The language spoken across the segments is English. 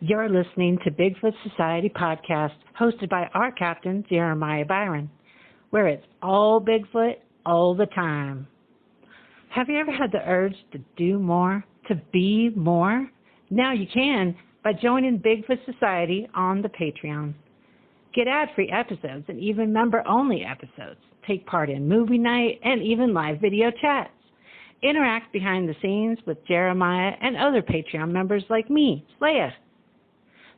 You're listening to Bigfoot Society podcast, hosted by our captain, Jeremiah Byron, where it's all Bigfoot all the time. Have you ever had the urge to do more, to be more? Now you can by joining Bigfoot Society on the Patreon. Get ad-free episodes and even member-only episodes. Take part in movie night and even live video chats. Interact behind the scenes with Jeremiah and other Patreon members like me, Leia.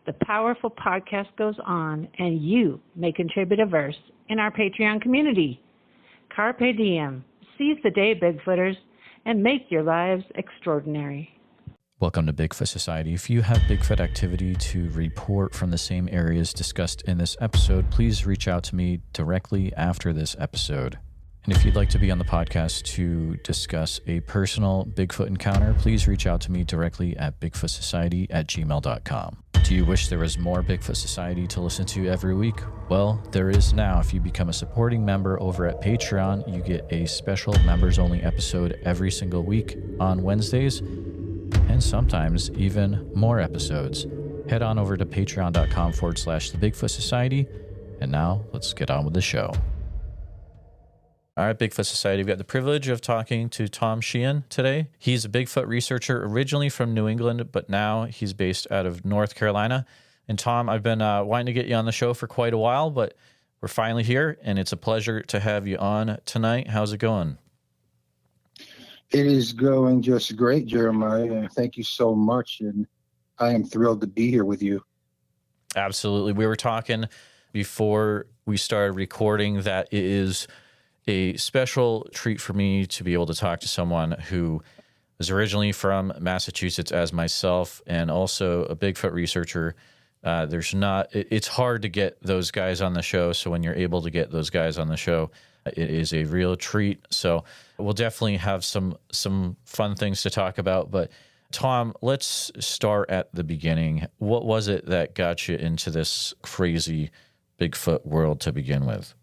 The powerful podcast goes on, and you may contribute a verse in our Patreon community. Carpe diem. Seize the day, Bigfooters, and make your lives extraordinary. Welcome to Bigfoot Society. If you have Bigfoot activity to report from the same areas discussed in this episode, please reach out to me directly after this episode. And if you'd like to be on the podcast to discuss a personal Bigfoot encounter, please reach out to me directly at bigfootsociety@gmail.com. Do you wish there was more Bigfoot Society to listen to every week? Well, there is now. If you become a supporting member over at Patreon, you get a special members-only episode every single week on Wednesdays, and sometimes even more episodes. Head on over to patreon.com/The Bigfoot Society. And now let's get on with the show. All right, Bigfoot Society, we've got the privilege of talking to Tom Sheehan today. He's a Bigfoot researcher originally from New England, but now he's based out of North Carolina. And Tom, I've been wanting to get you on the show for quite a while, but we're finally here, and it's a pleasure to have you on tonight. How's it going? It is going just great, Jeremiah. Thank you so much, and I am thrilled to be here with you. Absolutely. We were talking before we started recording that it is a special treat for me to be able to talk to someone who is originally from Massachusetts as myself and also a Bigfoot researcher. It's hard to get those guys on the show. So when you're able to get those guys on the show, it is a real treat. So we'll definitely have some fun things to talk about. But Tom, let's start at the beginning. What was it that got you into this crazy Bigfoot world to begin with?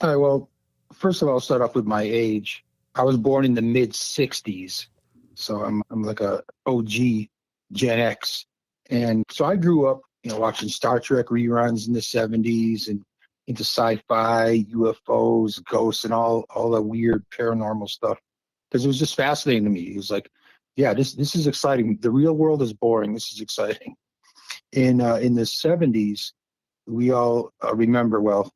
All right, well, first of all, I'll start off with my age. I was born in the mid-'60s, so I'm like a OG Gen X. And so I grew up, watching Star Trek reruns in the 70s and into sci-fi, UFOs, ghosts, and all the weird paranormal stuff, because it was just fascinating to me. It was like, yeah, this is exciting. The real world is boring. This is exciting. In the 70s, we all remember, well,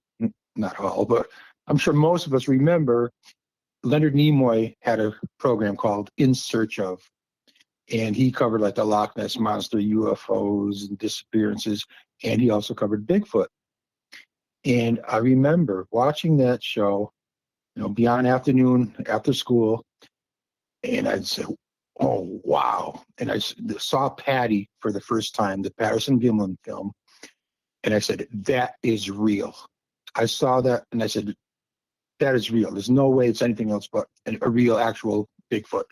not all, but I'm sure most of us remember Leonard Nimoy had a program called In Search Of, and he covered like the Loch Ness Monster, UFOs, and disappearances, and he also covered Bigfoot. And I remember watching that show, beyond afternoon, after school, and I'd say, oh, wow. And I saw Patty for the first time, the Patterson-Gimlin film, and I said, that is real. I saw that and I said, that is real. There's no way it's anything else but a real, actual Bigfoot.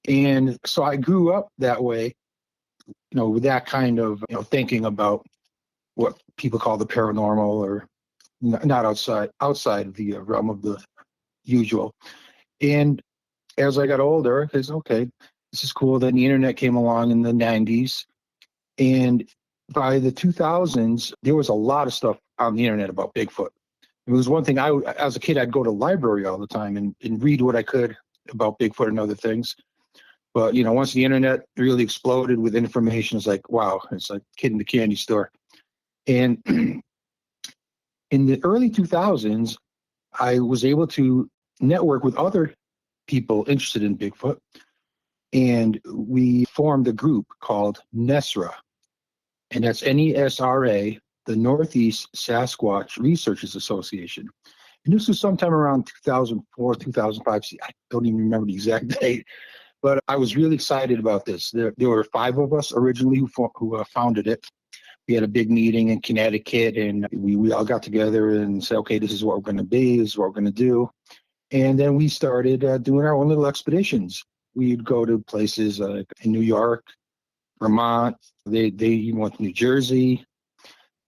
And so I grew up that way, with that kind of, thinking about what people call the paranormal, or not outside of the realm of the usual. And as I got older, I said, okay, this is cool. Then the internet came along in the 90s. And by the 2000s, there was a lot of stuff on the internet about Bigfoot. It was one thing, as a kid, I'd go to the library all the time and read what I could about Bigfoot and other things. But, once the internet really exploded with information, it's like, wow, it's like a kid in the candy store. And in the early 2000s, I was able to network with other people interested in Bigfoot. And we formed a group called NESRA. And that's NESRA, the Northeast Sasquatch Researchers Association. And this was sometime around 2004, 2005. I don't even remember the exact date, but I was really excited about this. There were 5 of us originally who founded it. We had a big meeting in Connecticut, and we all got together and said, okay, this is what we're going to be, this is what we're going to do. And then we started doing our own little expeditions. We'd go to places in New York, Vermont. They even went to New Jersey.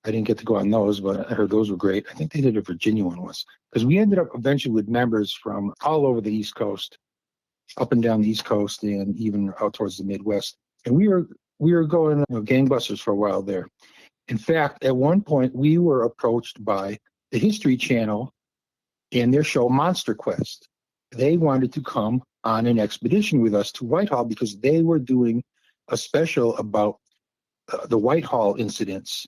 I didn't get to go on those, but I heard those were great. I think they did a Virginia one once, because we ended up eventually with members from all over the East Coast, up and down the East Coast, and even out towards the Midwest. And we were we were going gangbusters for a while there. In fact, at one point, we were approached by the History Channel in their show Monster Quest. They wanted to come on an expedition with us to Whitehall because they were doing a special about the Whitehall incidents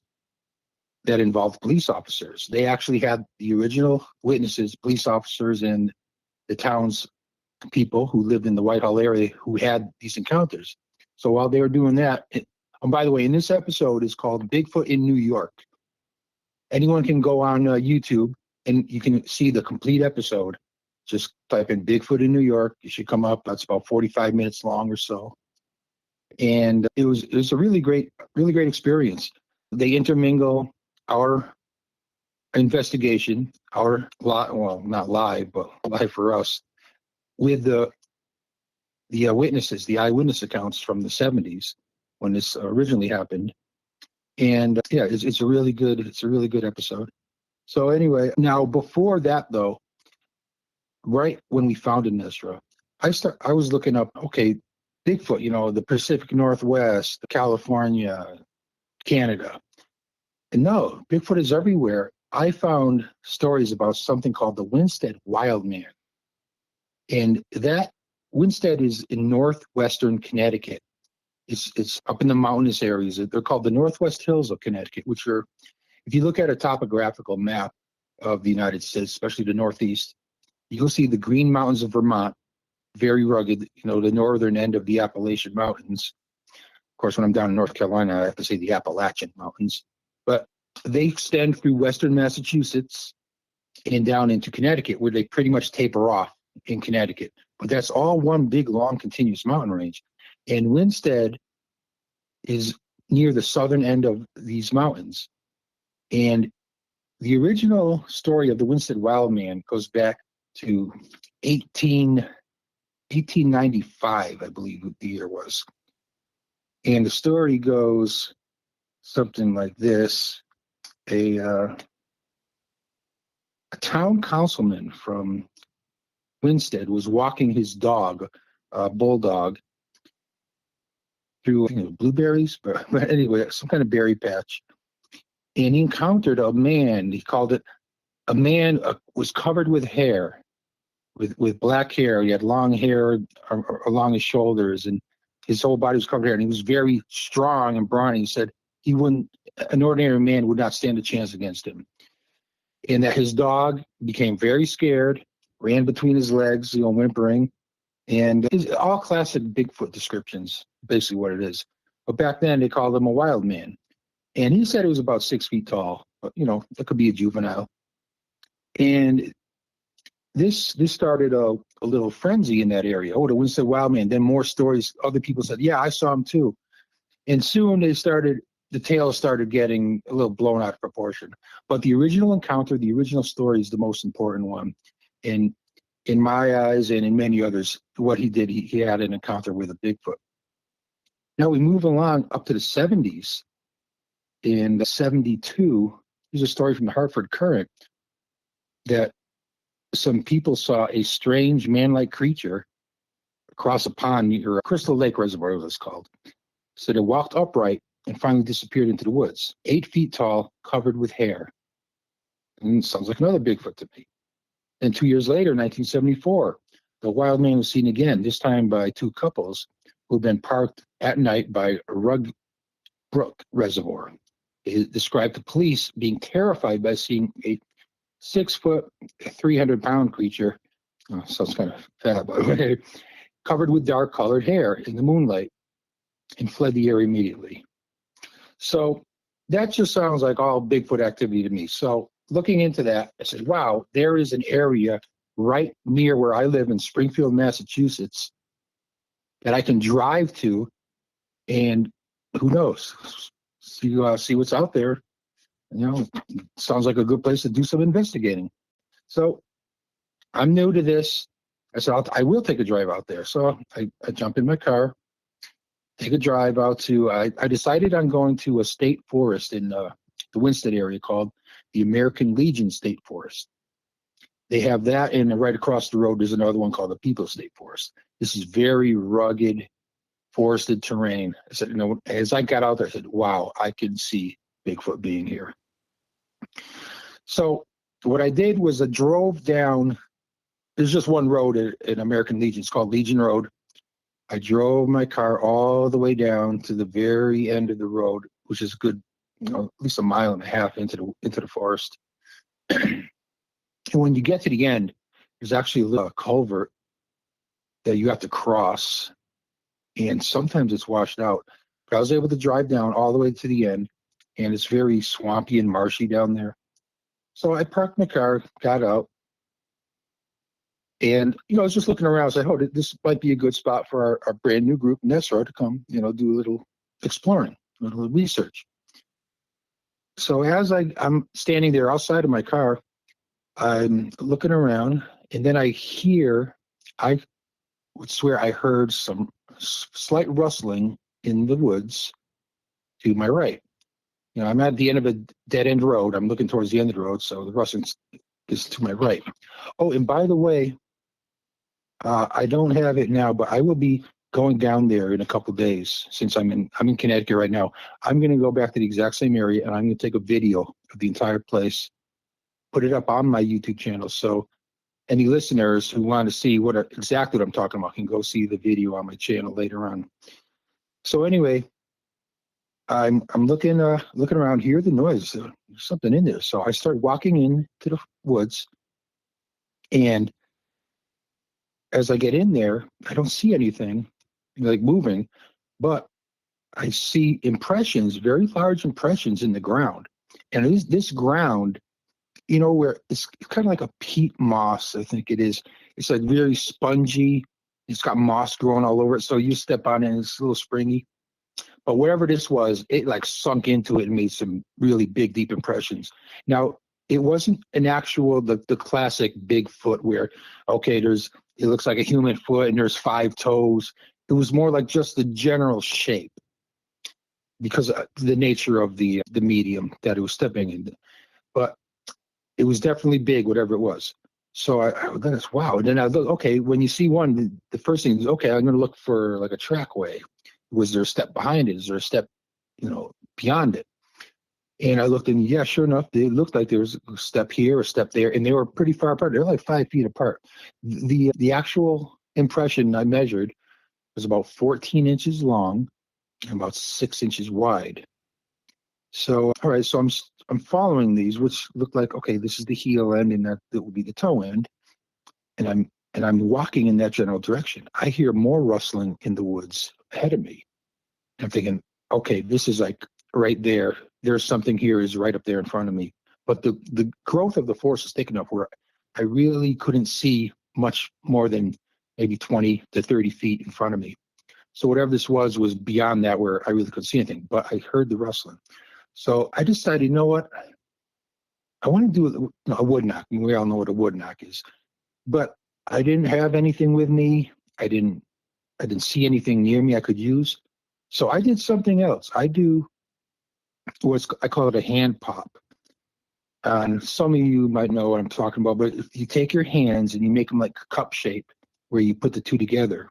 that involved police officers. They actually had the original witnesses, police officers, and the town's people who lived in the Whitehall area who had these encounters. So while they were doing that, and by the way, in this episode is called Bigfoot in New York. Anyone can go on YouTube and you can see the complete episode. Just type in Bigfoot in New York. It should come up. That's about 45 minutes long or so. And it was a really great experience. They intermingle our investigation, not live, but live for us, with the witnesses, the eyewitness accounts from the 70s when this originally happened. And it's a really good episode. So anyway, now before that though, right when we founded Nestra, I was looking up, okay, Bigfoot, the Pacific Northwest, California, Canada. And no, Bigfoot is everywhere. I found stories about something called the Winstead Wildman. And that Winstead is in northwestern Connecticut. It's up in the mountainous areas. They're called the Northwest Hills of Connecticut, which are, if you look at a topographical map of the United States, especially the Northeast, you'll see the Green Mountains of Vermont, very rugged, the northern end of the Appalachian Mountains. Of course, when I'm down in North Carolina, I have to say the Appalachian Mountains. But they extend through western Massachusetts and down into Connecticut, where they pretty much taper off in Connecticut. But that's all one big, long, continuous mountain range. And Winstead is near the southern end of these mountains. And the original story of the Winstead Wildman goes back to 1895, I believe the year was. And the story goes something like this. A town councilman from Winstead was walking his dog, bulldog, through blueberries, but anyway, some kind of berry patch. And he encountered a man. He called it a man was covered with hair, with black hair. He had long hair along his shoulders, and his whole body was covered in hair. And he was very strong and brawny. He said an ordinary man would not stand a chance against him. And that his dog became very scared, ran between his legs, whimpering. And it's all classic Bigfoot descriptions, basically what it is. But back then they called him a wild man. And he said he was about 6 feet tall, but that could be a juvenile. And this started a little frenzy in that area. Oh, the Winstead Wild Man. Then more stories. Other people said, yeah, I saw him too. And soon the tales started getting a little blown out of proportion. But the original encounter, the original story is the most important one. And in my eyes and in many others, what he did, he had an encounter with a Bigfoot. Now we move along up to the 70s. In 72, there's a story from the Hartford Courant that some people saw a strange man-like creature across a pond near Crystal Lake Reservoir, was called. So they walked upright and finally disappeared into the woods, 8 feet tall, covered with hair. And sounds like another Bigfoot to me. And 2 years later, 1974, the wild man was seen again, this time by two couples who had been parked at night by a Rug Brook Reservoir. They described the police being terrified by seeing a 6 foot, 300-pound creature, sounds kind of fat, but covered with dark colored hair in the moonlight, and fled the area immediately. So that just sounds like all Bigfoot activity to me. So looking into that, I said, wow, there is an area right near where I live in Springfield, Massachusetts, that I can drive to, and who knows, see what's out there. Sounds like a good place to do some investigating. So I'm new to this. I said, I will take a drive out there. So I jump in my car, take a drive out to, I decided on going to a state forest in the Winstead area called the American Legion State Forest. They have that, and right across the road, there's another one called the People's State Forest. This is very rugged forested terrain. I said, as I got out there, I said, wow, I can see Bigfoot being here. So what I did was I drove down. There's just one road in American Legion. It's called Legion Road. I drove my car all the way down to the very end of the road, which is a good, at least a mile and a half into the forest. And when you get to the end, there's actually a culvert that you have to cross, and sometimes it's washed out. But I was able to drive down all the way to the end, and it's very swampy and marshy down there. So I parked my car, got out, and I was just looking around. I was like, oh, this might be a good spot for our brand new group, Nesro, to come, do a little exploring, a little research. So as I'm standing there outside of my car, I'm looking around, and then I would swear I heard some slight rustling in the woods to my right. I'm at the end of a dead-end road. I'm looking towards the end of the road, so the rustling is to my right. Oh, and by the way, I don't have it now, but I will be going down there in a couple of days. Since I'm in Connecticut right now, I'm going to go back to the exact same area, and I'm going to take a video of the entire place, put it up on my YouTube channel. So any listeners who want to see exactly what I'm talking about can go see the video on my channel later on. So anyway, I'm looking around, hear the noise. There's something in there. So I start walking into the woods, and as I get in there, I don't see anything like moving, but I see impressions, very large impressions in the ground. And this ground, where it's kind of like a peat moss, I think it is. It's like very spongy. It's got moss growing all over it. So you step on it and it's a little springy. But wherever this was, it like sunk into it and made some really big, deep impressions. Now, it wasn't an actual, the classic Bigfoot where, okay, it looks like a human foot and there's 5 toes. It was more like just the general shape because of the nature of the medium that it was stepping in. But it was definitely big, whatever it was. So I thought, wow. And then I look, okay, when you see one, the first thing is, okay, I'm going to look for like a trackway. Was there a step behind it? Is there a step, beyond it? And I looked, and yeah, sure enough, it looked like there was a step here, a step there, and they were pretty far apart. They're like 5 feet apart. The actual impression I measured was about 14 inches long and about 6 inches wide. So, all right, so I'm following these, which look like, okay, this is the heel end, and that will be the toe end, and I'm walking in that general direction. I hear more rustling in the woods ahead of me. I'm thinking, okay, this is like right there. There's something here is right up there in front of me. But the growth of the forest is thick enough where I really couldn't see much more than maybe 20 to 30 feet in front of me. So whatever this was beyond that where I really couldn't see anything. But I heard the rustling. So I decided, you know what? I want to do a wood knock. We all know what a wood knock is. But I didn't have anything with me. I didn't see anything near me I could use. So I did something else. I call it a hand pop. And some of you might know what I'm talking about, but if you take your hands and you make them like a cup shape where you put the two together,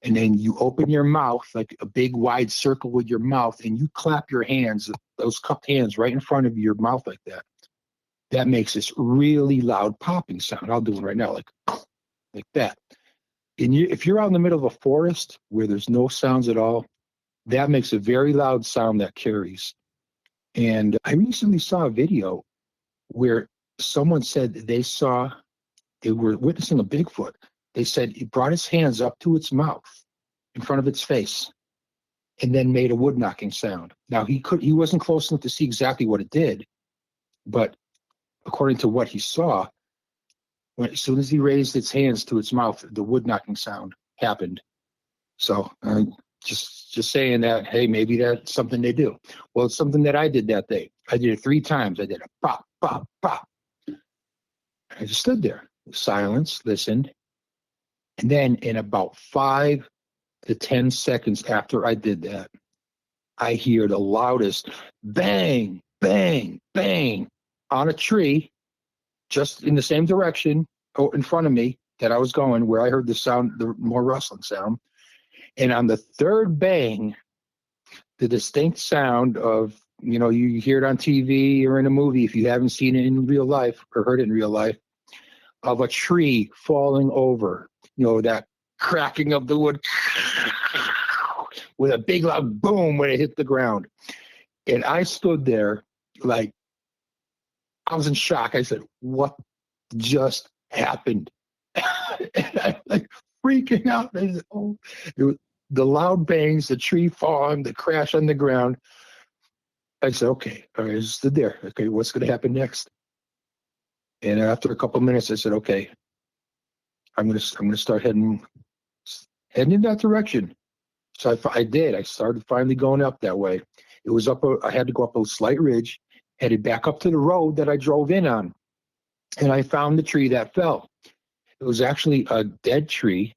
and then you open your mouth like a big wide circle with your mouth, and you clap your hands, those cupped hands right in front of your mouth like that. That makes this really loud popping sound. I'll do it right now, like that. And if you're out in the middle of a forest where there's no sounds at all, that makes a very loud sound that carries. And I recently saw a video where someone said they were witnessing a Bigfoot. They said he brought his hands up to its mouth in front of its face and then made a wood knocking sound. Now he wasn't close enough to see exactly what it did, but according to what he saw, as soon as he raised its hands to its mouth, the wood knocking sound happened. So just saying that, hey, maybe that's something they do. Well, it's something that I did that day. I did it 3 times. I did a pop, pop, pop. I just stood there, silence, listened. And then in about 5 to 10 seconds after I did that, I hear the loudest bang, bang, bang on a tree, just in the same direction in front of me that I was going, where I heard the sound, the more rustling sound. And on the third bang, the distinct sound of, you hear it on TV or in a movie if you haven't seen it in real life or heard it in real life, of a tree falling over, that cracking of the wood with a big loud boom when it hit the ground. And I stood there like, I was in shock. I said, what just happened? And I'm like freaking out. I said, oh, it was the loud bangs, the tree falling, the crash on the ground. I said, okay, all right, I just stood there. Okay, what's going to happen next? And after a couple of minutes, I said, okay, I'm going to start heading in that direction. So I did. I started finally going up that way. It was I had to go up a slight ridge, headed back up to the road that I drove in on. And I found the tree that fell. It was actually a dead tree,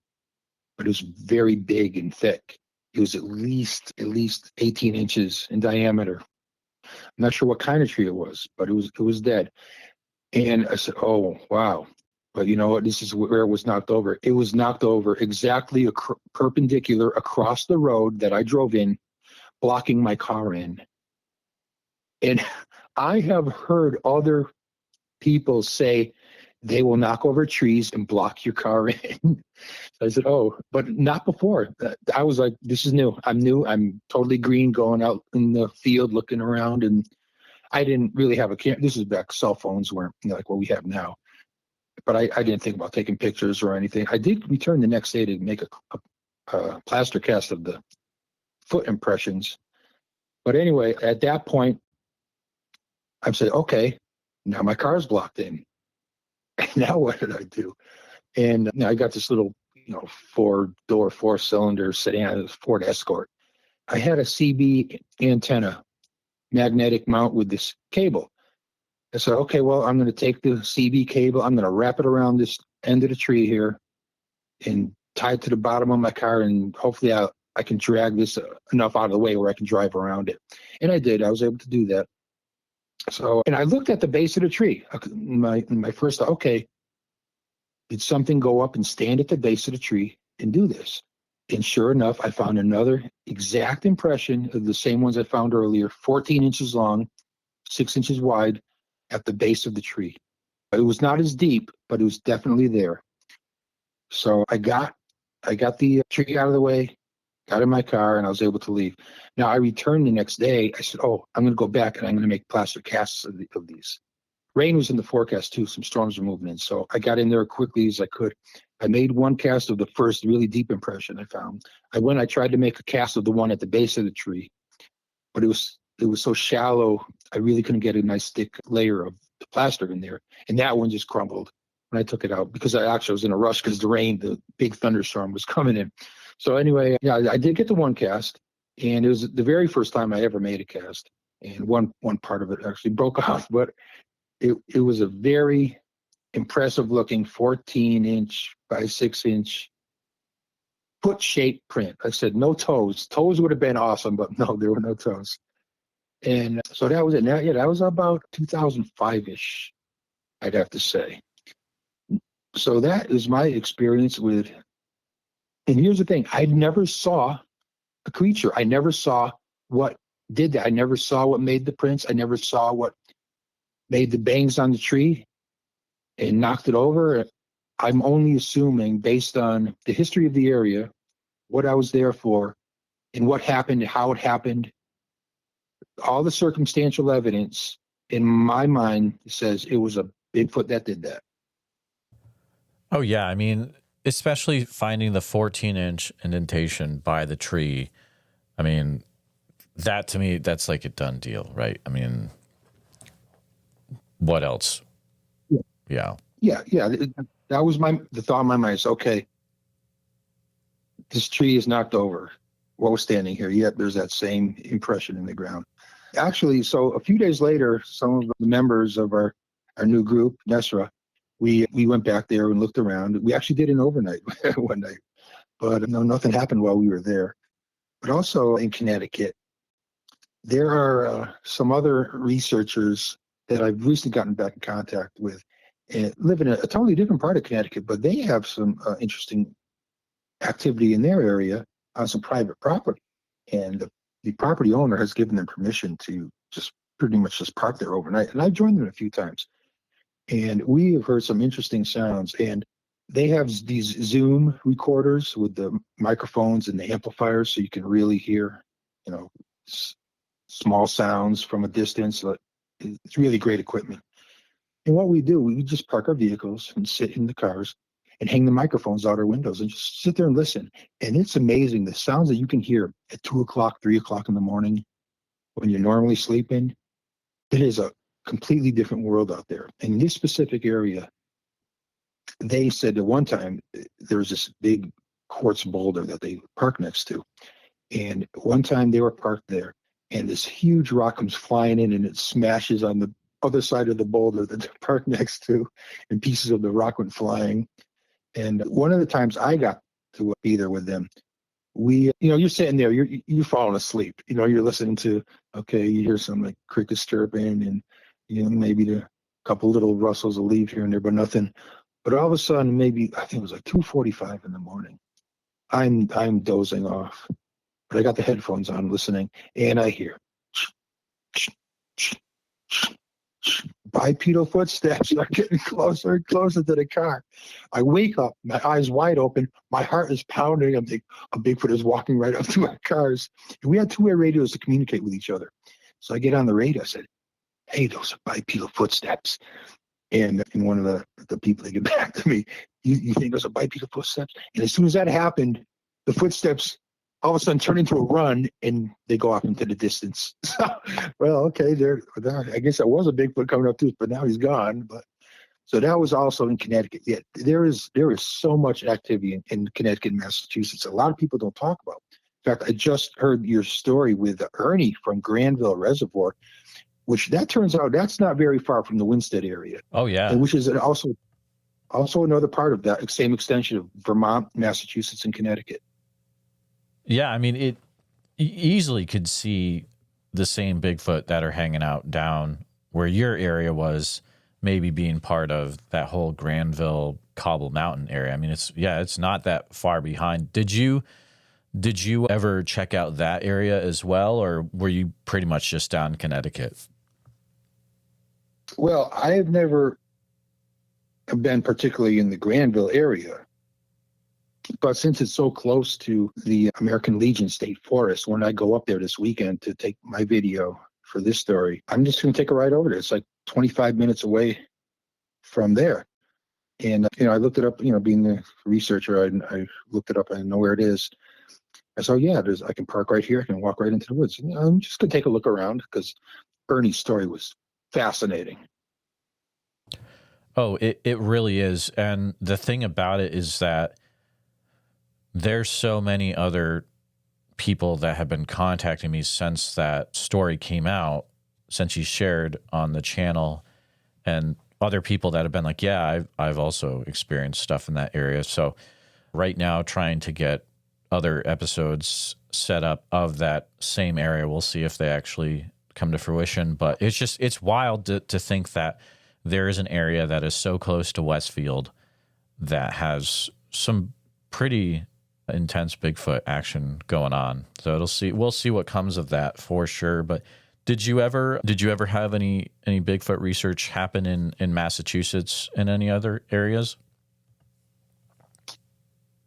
but it was very big and thick. It was at least 18 inches in diameter. I'm not sure what kind of tree it was, but it was dead. And I said, oh, wow. But you know what? This is where it was knocked over. It was knocked over exactly perpendicular across the road that I drove in, blocking my car in. And I have heard other people say they will knock over trees and block your car in. I said, oh, but not before. I was like, this is new. I'm new. I'm totally green, going out in the field, looking around. And I didn't really have a camera. This is back, cell phones weren't like what we have now. But I didn't think about taking pictures or anything. I did return the next day to make a plaster cast of the foot impressions. But anyway, at that point, I said, okay, now my car's blocked in. Now what did I do? And I got this little, 4-door, 4-cylinder sedan, Ford Escort. I had a CB antenna magnetic mount with this cable. I said, okay, well, I'm going to take the CB cable. I'm going to wrap it around this end of the tree here and tie it to the bottom of my car. And hopefully I can drag this enough out of the way where I can drive around it. And I did. I was able to do that. So, and I looked at the base of the tree. My first thought, okay, did something go up and stand at the base of the tree and do this? And sure enough, I found another exact impression of the same ones I found earlier, 14 inches long, 6 inches wide at the base of the tree. It was not as deep, but it was definitely there. So I got the tree out of the way, got in my car, and I was able to leave. Now I returned the next day. I said, oh, I'm going to go back and I'm going to make plaster casts of these. Rain was in the forecast too. Some storms were moving in. So I got in there quickly as I could. I made one cast of the first really deep impression I found. I tried to make a cast of the one at the base of the tree, but it was so shallow, I really couldn't get a nice thick layer of the plaster in there. And that one just crumbled when I took it out because I actually was in a rush because the big thunderstorm was coming in. So anyway, yeah, I did get the one cast, and it was the very first time I ever made a cast. And one part of it actually broke off, but it was a very impressive looking 14-inch by 6-inch foot-shaped print. I said no toes. Toes would have been awesome, but no, there were no toes. And so that was it. Now, yeah, that was about 2005-ish, I'd have to say. So that is my experience with, and here's the thing, I never saw a creature. I never saw what did that. I never saw what made the prints. I never saw what made the bangs on the tree and knocked it over. I'm only assuming based on the history of the area, what I was there for, and what happened, how it happened. All the circumstantial evidence in my mind says it was a Bigfoot that did that. Oh, yeah. I mean, especially finding the 14-inch indentation by the tree. I mean, that to me, that's like a done deal, right? I mean, what else? Yeah. That was the thought in my mind is, okay, this tree is knocked over. What was standing here? Yet there's that same impression in the ground. Actually, so a few days later, some of the members of our new group, Nesra, we went back there and looked around. We actually did an overnight one night, but nothing happened while we were there. But also in Connecticut, there are some other researchers that I've recently gotten back in contact with and live in a totally different part of Connecticut, but they have some interesting activity in their area. on some private property, and the property owner has given them permission to just pretty much just park there overnight. And I've joined them a few times, and we have heard some interesting sounds. And they have these Zoom recorders with the microphones and the amplifiers, so you can really hear, you know, small sounds from a distance. It's really great equipment. And what we do, we just park our vehicles and sit in the cars and hang the microphones out our windows and just sit there and listen. And it's amazing, the sounds that you can hear at 2 o'clock, 3 o'clock in the morning when you're normally sleeping. It is a completely different world out there. In this specific area, they said at one time there's this big quartz boulder that they park next to. And one time they were parked there, and this huge rock comes flying in, and it smashes on the other side of the boulder that they're parked next to, and pieces of the rock went flying. And one of the times I got to be there with them, you're sitting there, you're falling asleep. You're listening to, okay, you hear some like crickets chirping, and maybe a couple little rustles of leaves here and there, but nothing. But all of a sudden, maybe I think it was like 2:45 in the morning, I'm dozing off, but I got the headphones on listening, and I hear bipedal footsteps are getting closer and closer to the car. I wake up, my eyes wide open, my heart is pounding. I'm thinking a Bigfoot is walking right up to our cars. And we had two-way radios to communicate with each other. So I get on the radio, I said, hey, those are bipedal footsteps. And one of the people, they get back to me, you think those are bipedal footsteps? And as soon as that happened, the footsteps all of a sudden turn into a run, and they go off into the distance. So, well, okay, there. I guess that was a Bigfoot coming up to us, but now he's gone. But so that was also in Connecticut. Yeah, there is so much activity in Connecticut and Massachusetts. A lot of people don't talk about. In fact, I just heard your story with Ernie from Granville Reservoir, which that turns out that's not very far from the Winstead area. Oh yeah, and which is also another part of that same extension of Vermont, Massachusetts, and Connecticut. Yeah, I mean, you easily could see the same Bigfoot that are hanging out down where your area was, maybe being part of that whole Granville Cobble Mountain area. I mean, it's not that far behind. Did you ever check out that area as well, or were you pretty much just down in Connecticut? Well, I have never been particularly in the Granville area. But since it's so close to the American Legion State Forest, when I go up there this weekend to take my video for this story, I'm just going to take a ride over there. It's like 25 minutes away from there. And, I looked it up, being the researcher, I looked it up. I know where it is. I said, yeah, I can park right here. I can walk right into the woods. And, I'm just going to take a look around because Ernie's story was fascinating. Oh, it really is. And the thing about it is that there's so many other people that have been contacting me since that story came out, since you shared on the channel, and other people that have been like, yeah, I've also experienced stuff in that area. So right now, trying to get other episodes set up of that same area. We'll see if they actually come to fruition. But it's wild to think that there is an area that is so close to Westfield that has some pretty intense Bigfoot action going on. So we'll see what comes of that for sure. But did you ever have any Bigfoot research happen in Massachusetts and any other areas?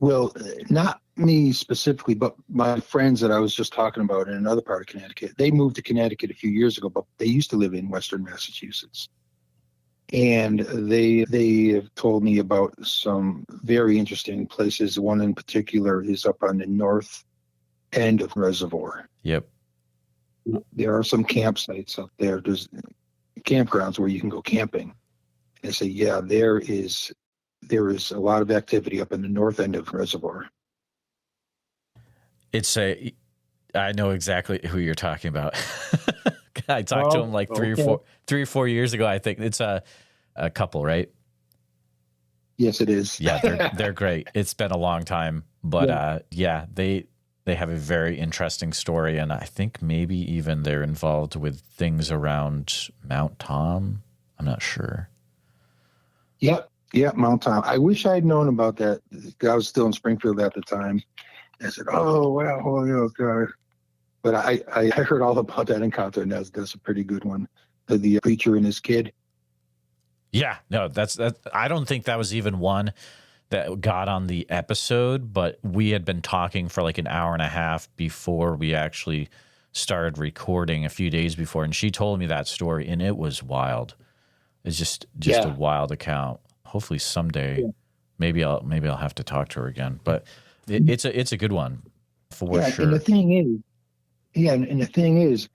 Well, not me specifically, but my friends that I was just talking about in another part of Connecticut, they moved to Connecticut a few years ago, but they used to live in Western Massachusetts. And they have told me about some very interesting places. One in particular is up on the north end of the reservoir. Yep. There are some campsites up there. There's campgrounds where you can go camping. And they say, yeah, there is a lot of activity up in the north end of the reservoir. I know exactly who you're talking about. I talked to him like 3 or 4 years ago. I think it's a couple, right? Yes, it is. Yeah, they're great. It's been a long time, but they have a very interesting story, and I think maybe even they're involved with things around Mount Tom. I'm not sure. Yep, Mount Tom. I wish I had known about that. I was still in Springfield at the time. I said, oh, wow, Holyoke. But I heard all about that encounter, and that's a pretty good one. The preacher and his kid. Yeah, no, that's that. I don't think that was even one that got on the episode, but we had been talking for like an hour and a half before we actually started recording a few days before, and she told me that story, and it was wild. It's just a wild account. Hopefully someday, maybe I'll have to talk to her again. But it's a good one for sure. And the thing is,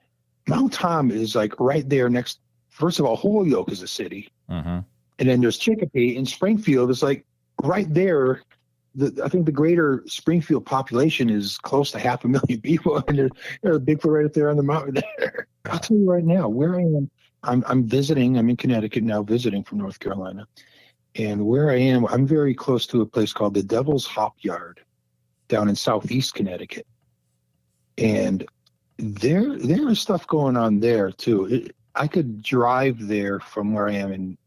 Mount Tom is like right there next. First of all, Holyoke is a city, and then there's Chicopee, and Springfield is like right there. I think the greater Springfield population is close to 500,000 people, and there's a Bigfoot right up there on the mountain there. I'll tell you right now, where I am, I'm visiting. I'm in Connecticut now, visiting from North Carolina, and where I am, I'm very close to a place called the Devil's Hopyard down in southeast Connecticut, and there is stuff going on there too. I could drive there from where I am in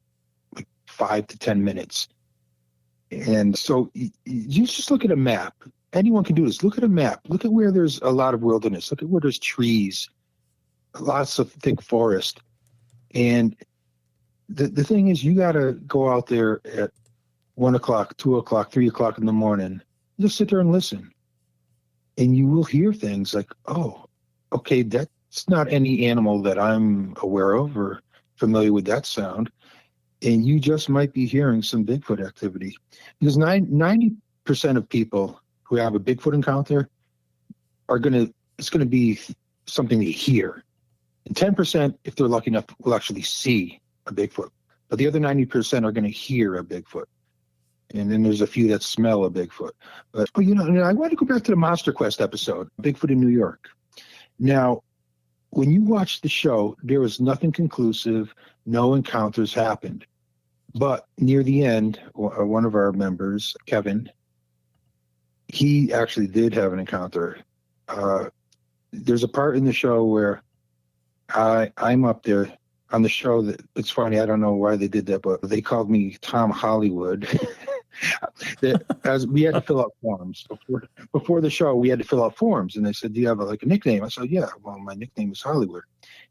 like 5 to 10 minutes. And so you just look at a map. Anyone can do this. Look at a map. Look at where there's a lot of wilderness. Look at where there's trees, lots of thick forest. And the thing is, you got to go out there at 1 o'clock, 2 o'clock, 3 o'clock in the morning. Just sit there and listen. And you will hear things like, oh, okay, that's not any animal that I'm aware of or familiar with that sound. And you just might be hearing some Bigfoot activity. Because 90% of people who have a Bigfoot encounter it's going to be something they hear. And 10%, if they're lucky enough, will actually see a Bigfoot. But the other 90% are going to hear a Bigfoot. And then there's a few that smell a Bigfoot. But, I want to go back to the Monster Quest episode, Bigfoot in New York. Now, when you watch the show, there was nothing conclusive. No encounters happened. But near the end, one of our members, Kevin, he actually did have an encounter. There's a part in the show where I'm up there on the show that it's funny. I don't know why they did that, but they called me Tom Hollywood. As we had to fill out forms before the show, we had to fill out forms, and they said, "Do you have a nickname?" I said, "Yeah, well, my nickname is Hollywood,"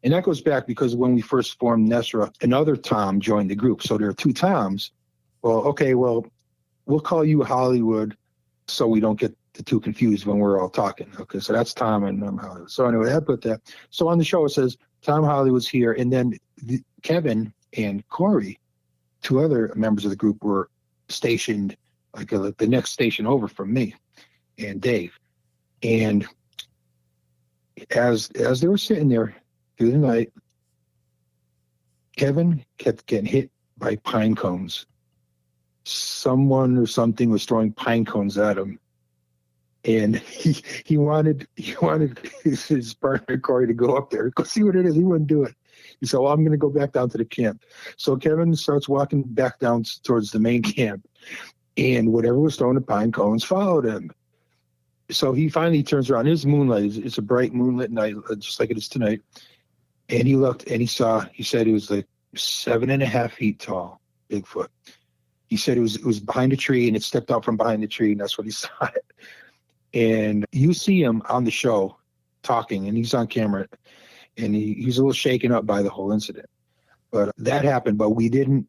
and that goes back because when we first formed Nesra, another Tom joined the group, so there are two Toms. Well, okay, we'll call you Hollywood, so we don't get the two confused when we're all talking. Okay, so that's Tom and I'm Hollywood. So anyway, I put that. So on the show it says Tom Hollywood's here, and then Kevin and Corey, two other members of the group, were stationed like the next station over from me and Dave. And as they were sitting there through the night, Kevin kept getting hit by pine cones. Someone or something was throwing pine cones at him, and he wanted his partner Corey to go up there, go see what it is. He wouldn't do it. He said, "Well, I'm going to go back down to the camp." So Kevin starts walking back down towards the main camp, and whatever was throwing the pine cones followed him. So he finally turns around. It's moonlight. It's a bright moonlit night, just like it is tonight. And he looked and he said it was like 7.5 feet tall, Bigfoot. He said it was behind a tree, and it stepped out from behind the tree, and that's what he saw it. And you see him on the show talking, and he's on camera, and he's a little shaken up by the whole incident. But that happened, but we didn't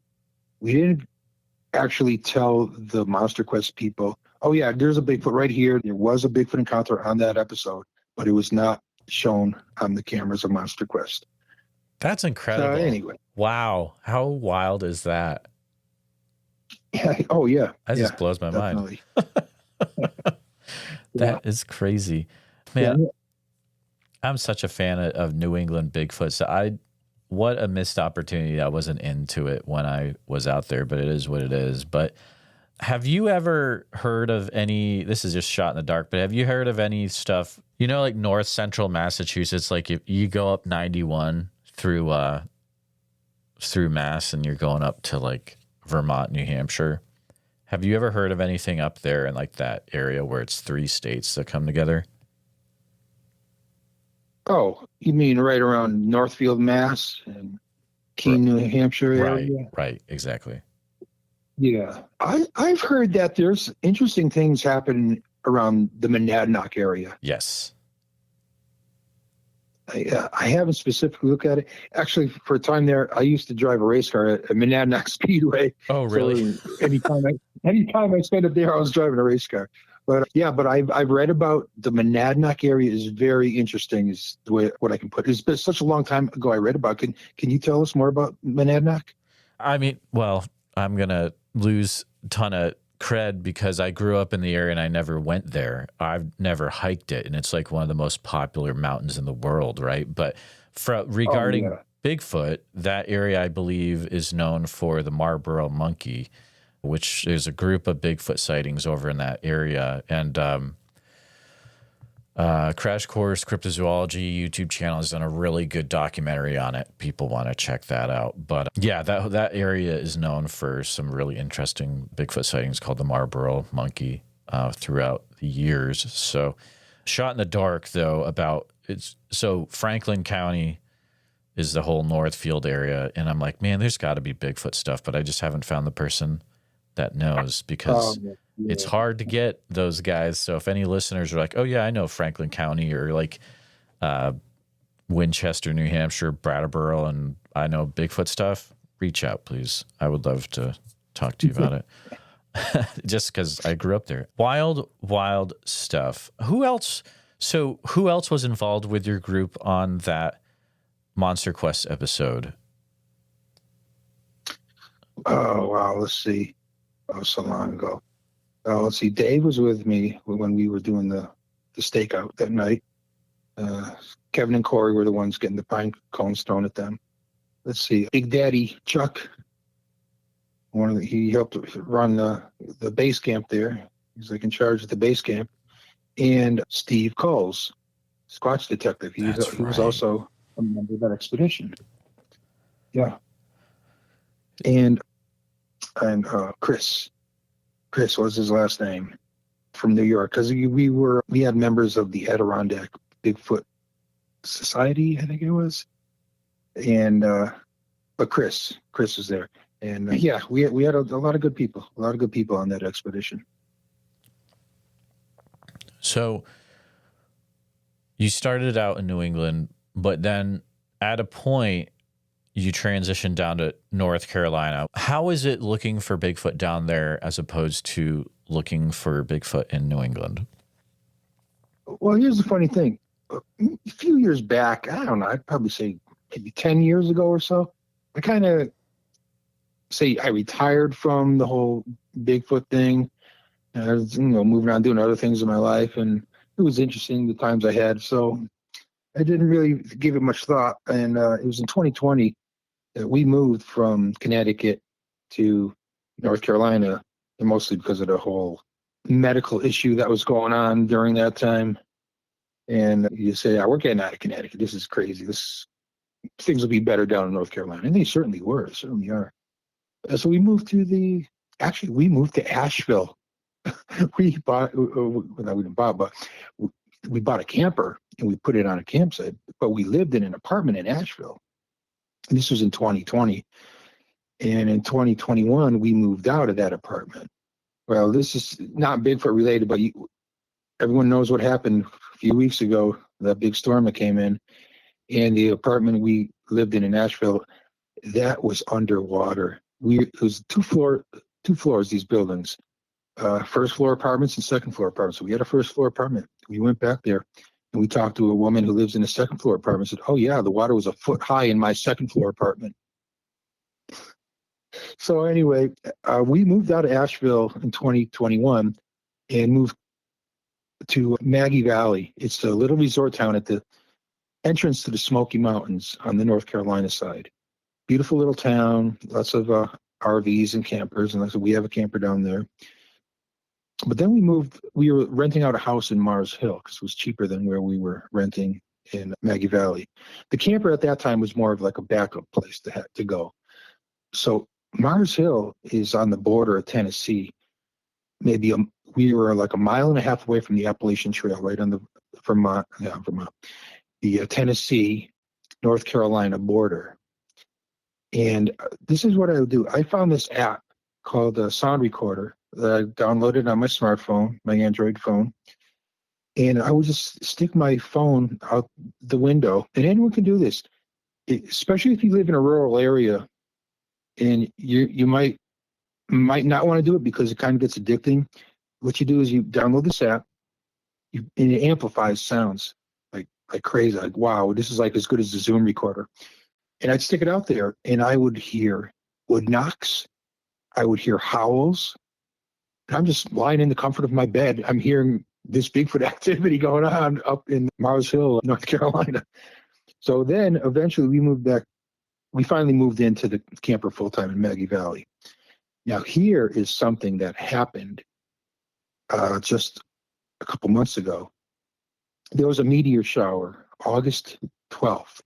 actually tell the Monster Quest people, oh yeah, there's a Bigfoot right here. There was a Bigfoot encounter on that episode, but it was not shown on the cameras of Monster Quest. That's incredible. Anyway. Wow. How wild is that? Yeah. Oh yeah. That just blows my mind. That is crazy. Man, I'm such a fan of New England Bigfoot. So what a missed opportunity. I wasn't into it when I was out there, but it is what it is. But have you ever heard of any, this is just shot in the dark, but have you heard of any stuff, like north central Massachusetts, like if you go up 91 through Mass and you're going up to like Vermont, New Hampshire. Have you ever heard of anything up there in like that area where it's 3 states that come together? Oh, you mean right around Northfield, Mass, and Keene, New Hampshire area? Right, exactly. Yeah, I've heard that there's interesting things happen around the Monadnock area. Yes. I haven't specifically looked at it. Actually, for a time there, I used to drive a race car at Monadnock Speedway. Oh, really? So anytime I spent it there, I was driving a race car. But I've read about the Monadnock area is very interesting. Is the way what I can put. It's been such a long time ago I read about. Can you tell us more about Monadnock? I mean, well, I'm gonna lose a ton of cred because I grew up in the area and I never went there. I've never hiked it, and it's like one of the most popular mountains in the world, right? But regarding Bigfoot, that area I believe is known for the Marlboro monkey, which is a group of Bigfoot sightings over in that area. And Crash Course Cryptozoology YouTube channel has done a really good documentary on it. People want to check that out. But yeah, that area is known for some really interesting Bigfoot sightings called the Marlboro monkey throughout the years. So shot in the dark though so Franklin County is the whole Northfield area. And I'm like, man, there's got to be Bigfoot stuff, but I just haven't found the person that knows because it's hard to get those guys. So if any listeners are like, oh yeah, I know Franklin County or like Winchester, New Hampshire, Brattleboro, and I know Bigfoot stuff, reach out, please. I would love to talk to you about it. Just because I grew up there. Wild stuff. Who else was involved with your group on that Monster Quest episode? Oh, wow. Let's see. Oh, so long ago. Let's see. Dave was with me when we were doing the stakeout that night. Kevin and Corey were the ones getting the pine cones thrown at them. Let's see. Big Daddy Chuck, he helped run the base camp there. He's like in charge of the base camp. And Steve Coles, Squatch detective. He was also a member of that expedition. Yeah. And Chris was his last name, from New York, because we had members of the Adirondack Bigfoot Society, I think it was, and but Chris was there, and we had a lot of good people, on that expedition. So you started out in New England, but then at a point you transitioned down to North Carolina. How is it looking for Bigfoot down there as opposed to looking for Bigfoot in New England? Well, here's the funny thing. A few years back, I don't know, I'd probably say maybe 10 years ago or so, I kind of say I retired from the whole Bigfoot thing. I was, moving on, doing other things in my life, and it was interesting the times I had. So I didn't really give it much thought. And it was in 2020 that we moved from Connecticut to North Carolina, and mostly because of the whole medical issue that was going on during that time. And you say, we're getting out of Connecticut. This is crazy. Things will be better down in North Carolina. And they certainly are. So we moved to Asheville. We bought a camper and we put it on a campsite, but we lived in an apartment in Asheville. And this was in 2020. And in 2021, we moved out of that apartment. Well, this is not Bigfoot related, but everyone knows what happened a few weeks ago, that big storm that came in. And the apartment we lived in Asheville, that was underwater. It was two floors, these buildings. First floor apartments and second floor apartments. So we had a first floor apartment. We went back there and we talked to a woman who lives in a second floor apartment. Said, "Oh yeah, the water was a foot high in my second floor apartment." So anyway, we moved out of Asheville in 2021 and moved to Maggie Valley. It's a little resort town at the entrance to the Smoky Mountains on the North Carolina side. Beautiful little town, lots of RVs and campers, and we have a camper down there. But then we were renting out a house in Mars Hill because it was cheaper than where we were renting in Maggie Valley. The camper at that time was more of like a backup place to go. So Mars Hill is on the border of Tennessee. We were like a mile and a half away from the Appalachian Trail, right on the Vermont, the Tennessee, North Carolina border. And this is what I would do. I found this app called a Sound Recorder. that I downloaded on my smartphone, my Android phone. And I would just stick my phone out the window. And anyone can do this, especially if you live in a rural area and you might not want to do it because it kind of gets addicting. What you do is you download this app, and it amplifies sounds like crazy. Like, wow, this is like as good as the Zoom recorder. And I'd stick it out there, and I would hear wood knocks. I would hear howls. And I'm just lying in the comfort of my bed. I'm hearing this Bigfoot activity going on up in Mars Hill, North Carolina. So then eventually we moved back. We finally moved into the camper full-time in Maggie Valley. Now here is something that happened just a couple months ago. There was a meteor shower, August 12th.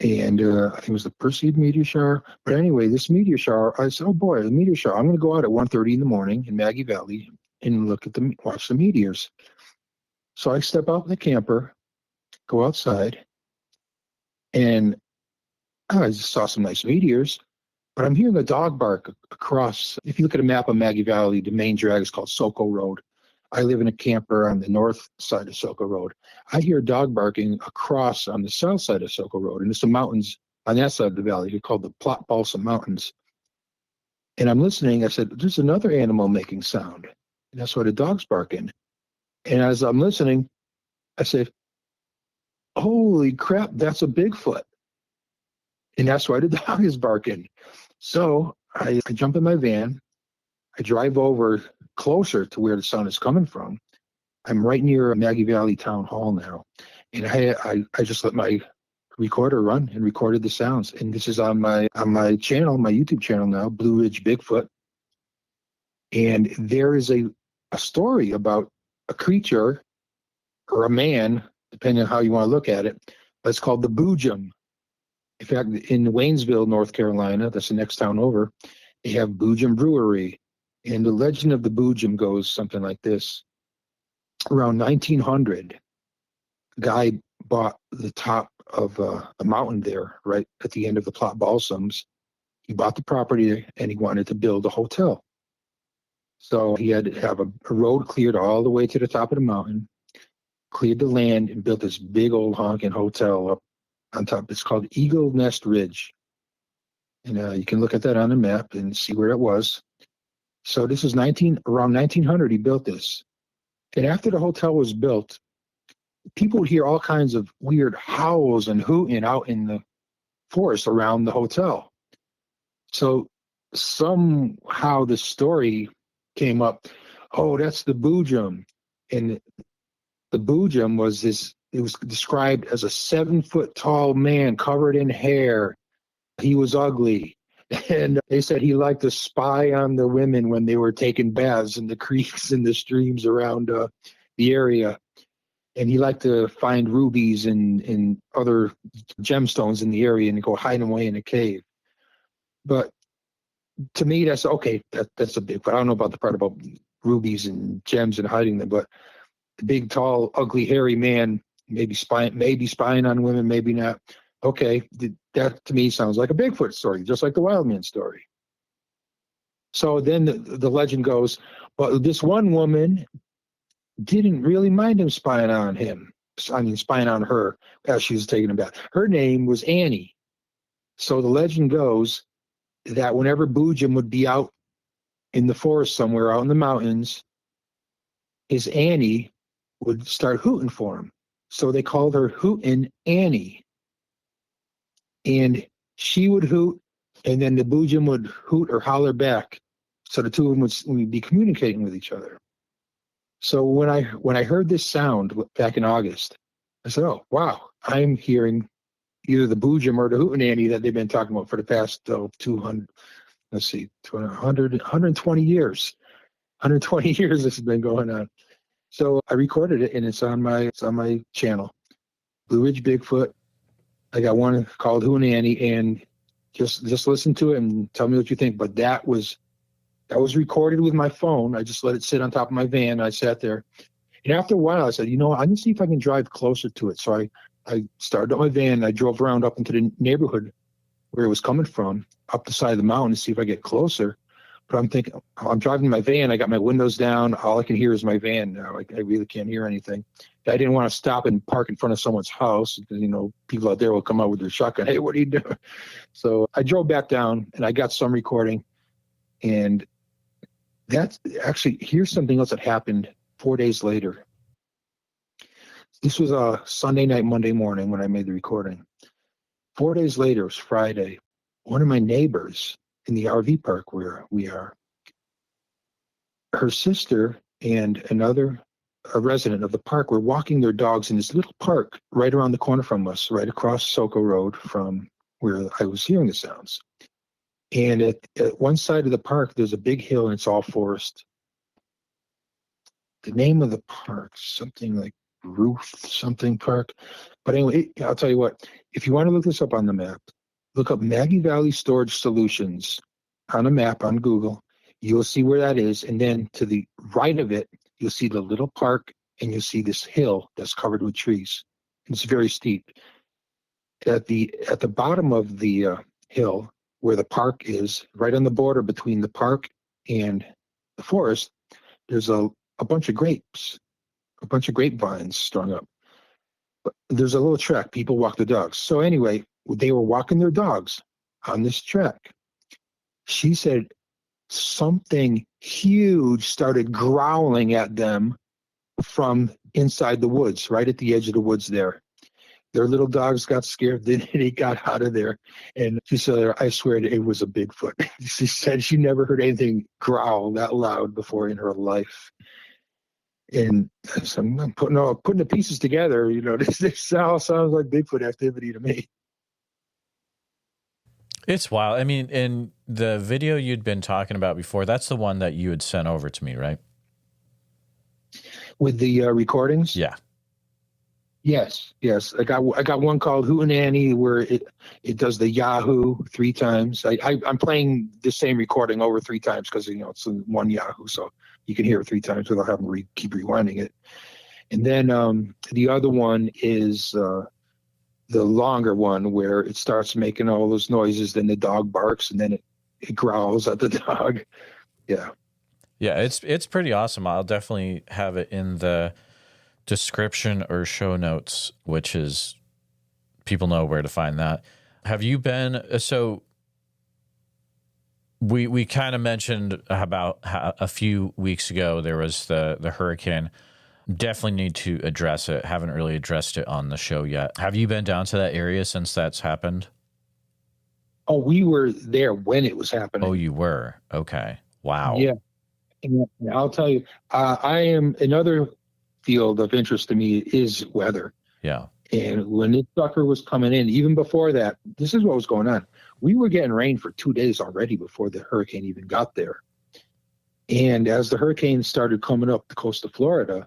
And I think it was the Perseid meteor shower. But anyway, this meteor shower, I said, oh boy, the meteor shower. I'm going to go out at 1:30 in the morning in Maggie Valley and watch the meteors. So I step out in the camper, go outside, and I just saw some nice meteors. But I'm hearing a dog bark across. If you look at a map of Maggie Valley, the main drag is called Soco Road. I live in a camper on the north side of Soco Road. I hear a dog barking across on the south side of Soco Road, and there's some mountains on that side of the valley. They're called the Plot Balsam Mountains. And I'm listening. I said, there's another animal making sound. And that's why the dog's barking. And as I'm listening, I say, holy crap, that's a Bigfoot. And that's why the dog is barking. So I jump in my van. I drive over closer to where the sound is coming from. I'm right near Maggie Valley Town Hall now. And I just let my recorder run and recorded the sounds. And this is on my channel, my YouTube channel now, Blue Ridge Bigfoot. And there is a story about a creature or a man, depending on how you want to look at it. It's called the Boojum. In fact, in Waynesville, North Carolina, that's the next town over, they have Boojum Brewery. And the legend of the Boojum goes something like this. Around 1900, a guy bought the top of a mountain there, right at the end of the Plot Balsams. He bought the property and he wanted to build a hotel. So he had to have a road cleared all the way to the top of the mountain, cleared the land, and built this big old honking hotel up on top. It's called Eagle Nest Ridge. And you can look at that on the map and see where it was. So this is around 1900 he built this. And after the hotel was built, people would hear all kinds of weird howls and hooting out in the forest around the hotel. So somehow the story came up, oh, that's the Boojum. And the Boojum was it was described as a 7-foot tall man covered in hair. He was ugly. And they said he liked to spy on the women when they were taking baths in the creeks and the streams around the area. And he liked to find rubies and other gemstones in the area and go hide them away in a cave. But to me, that's okay. That's a big, but I don't know about the part about rubies and gems and hiding them. But the big, tall, ugly, hairy man, maybe spying on women, maybe not. Okay, that to me sounds like a Bigfoot story, just like the wild man story. So then the legend goes, but this one woman didn't really mind him spying on her as she was taking a bath. Her name was Annie. So the legend goes that whenever Boojum would be out in the forest somewhere, out in the mountains, his Annie would start hooting for him. So they called her Hootin' Annie. And she would hoot, and then the Boojum would hoot or holler back. So the two of them would be communicating with each other. So when I heard this sound back in August, I said, oh, wow, I'm hearing either the Boojum or the Hootin' Annie that they've been talking about for the past 120 years. 120 years this has been going on. So I recorded it, and it's on my channel, Blue Ridge Bigfoot. I got one called Hootin' Annie, and just listen to it and tell me what you think. But that was recorded with my phone. I just let it sit on top of my van. I sat there, and after a while, I said, I'm gonna see if I can drive closer to it. So I started up my van. And I drove around up into the neighborhood where it was coming from, up the side of the mountain to see if I get closer. But But I'm thinking, I'm driving my van. I got my windows down. All I can hear is my van now. I really can't hear anything. I didn't want to stop and park in front of someone's house because, people out there will come out with their shotgun. Hey, what are you doing? So I drove back down and I got some recording. And that's actually, here's something else that happened 4 days later. This was a Sunday night, Monday morning when I made the recording. 4 days later, it was Friday. One of my neighbors in the RV park where we are, her sister and a resident of the park were walking their dogs in this little park right around the corner from us, right across Soco Road from where I was hearing the sounds. And at one side of the park, there's a big hill and it's all forest. The name of the park, something like Roof something Park. But anyway, I'll tell you what, if you want to look this up on the map, look up Maggie Valley Storage Solutions on a map on Google. You'll see where that is. And then to the right of it, you'll see the little park and you'll see this hill that's covered with trees. It's very steep. At the bottom of the hill where the park is, right on the border between the park and the forest, there's a bunch of grapes, a bunch of grapevines strung up. But there's a little track. People walk the dogs. So anyway, they were walking their dogs on this track. She said something huge started growling at them from inside the woods, right at the edge of the woods there. Their little dogs got scared. Then they got out of there. And she said, I swear it was a Bigfoot. She said she never heard anything growl that loud before in her life. And so I'm putting the pieces together. This all sounds like Bigfoot activity to me. It's wild. I mean, in the video you'd been talking about before, that's the one that you had sent over to me, right? With the recordings? Yeah. Yes. I got one called Hootenanny where it does the Yahoo 3 times. I'm playing the same recording over 3 times because it's in one Yahoo, so you can hear it 3 times without having to keep rewinding it. And then the other one is the longer one where it starts making all those noises. Then the dog barks, and then it growls at the dog. Yeah. Yeah, it's pretty awesome. I'll definitely have it in the description or show notes, which is people know where to find that. Have you been, so we kind of mentioned about how a few weeks ago there was the hurricane. Definitely need to address it. Haven't really addressed it on the show yet. Have you been down to that area since that's happened? Oh, we were there when it was happening. Oh, you were? Okay. Wow. Yeah. And I'll tell you, I am another field of interest to me is weather. Yeah. And when this sucker was coming in, even before that, this is what was going on. We were getting rain for 2 days already before the hurricane even got there. And as the hurricane started coming up the coast of Florida,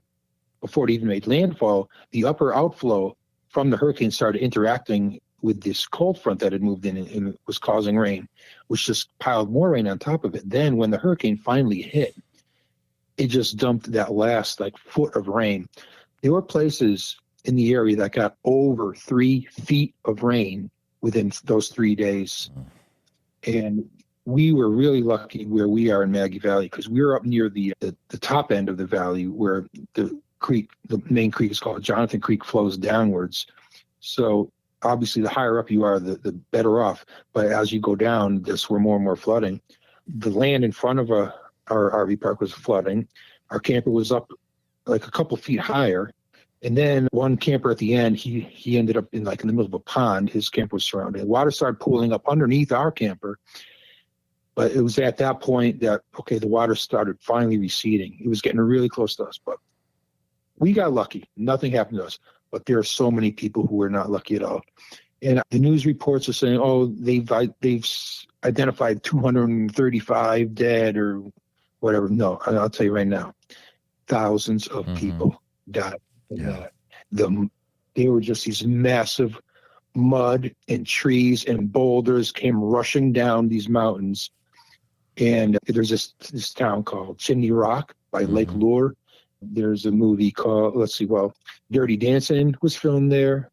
before it even made landfall, the upper outflow from the hurricane started interacting with this cold front that had moved in and it was causing rain, which just piled more rain on top of it. Then when the hurricane finally hit, it just dumped that last foot of rain. There were places in the area that got over 3 feet of rain within those 3 days. And we were really lucky where we are in Maggie Valley because we were up near the top end of the valley where the main creek is called Jonathan Creek, flows downwards. So obviously the higher up you are, the better off. But as you go down, that's where more and more flooding. The land in front of our RV park was flooding. Our camper was up a couple feet higher. And then one camper at the end, he ended up in the middle of a pond. His camper was surrounded. Water started pooling up underneath our camper. But it was at that point that, the water started finally receding. It was getting really close to us, but we got lucky. Nothing happened to us. But there are so many people who were not lucky at all. And the news reports are saying, they've identified 235 dead or whatever. No, I'll tell you right now, thousands of people died. Yeah. They were just these massive mud and trees and boulders came rushing down these mountains. And there's this town called Chimney Rock by Lake Lure. There's a movie called, Dirty Dancing was filmed there.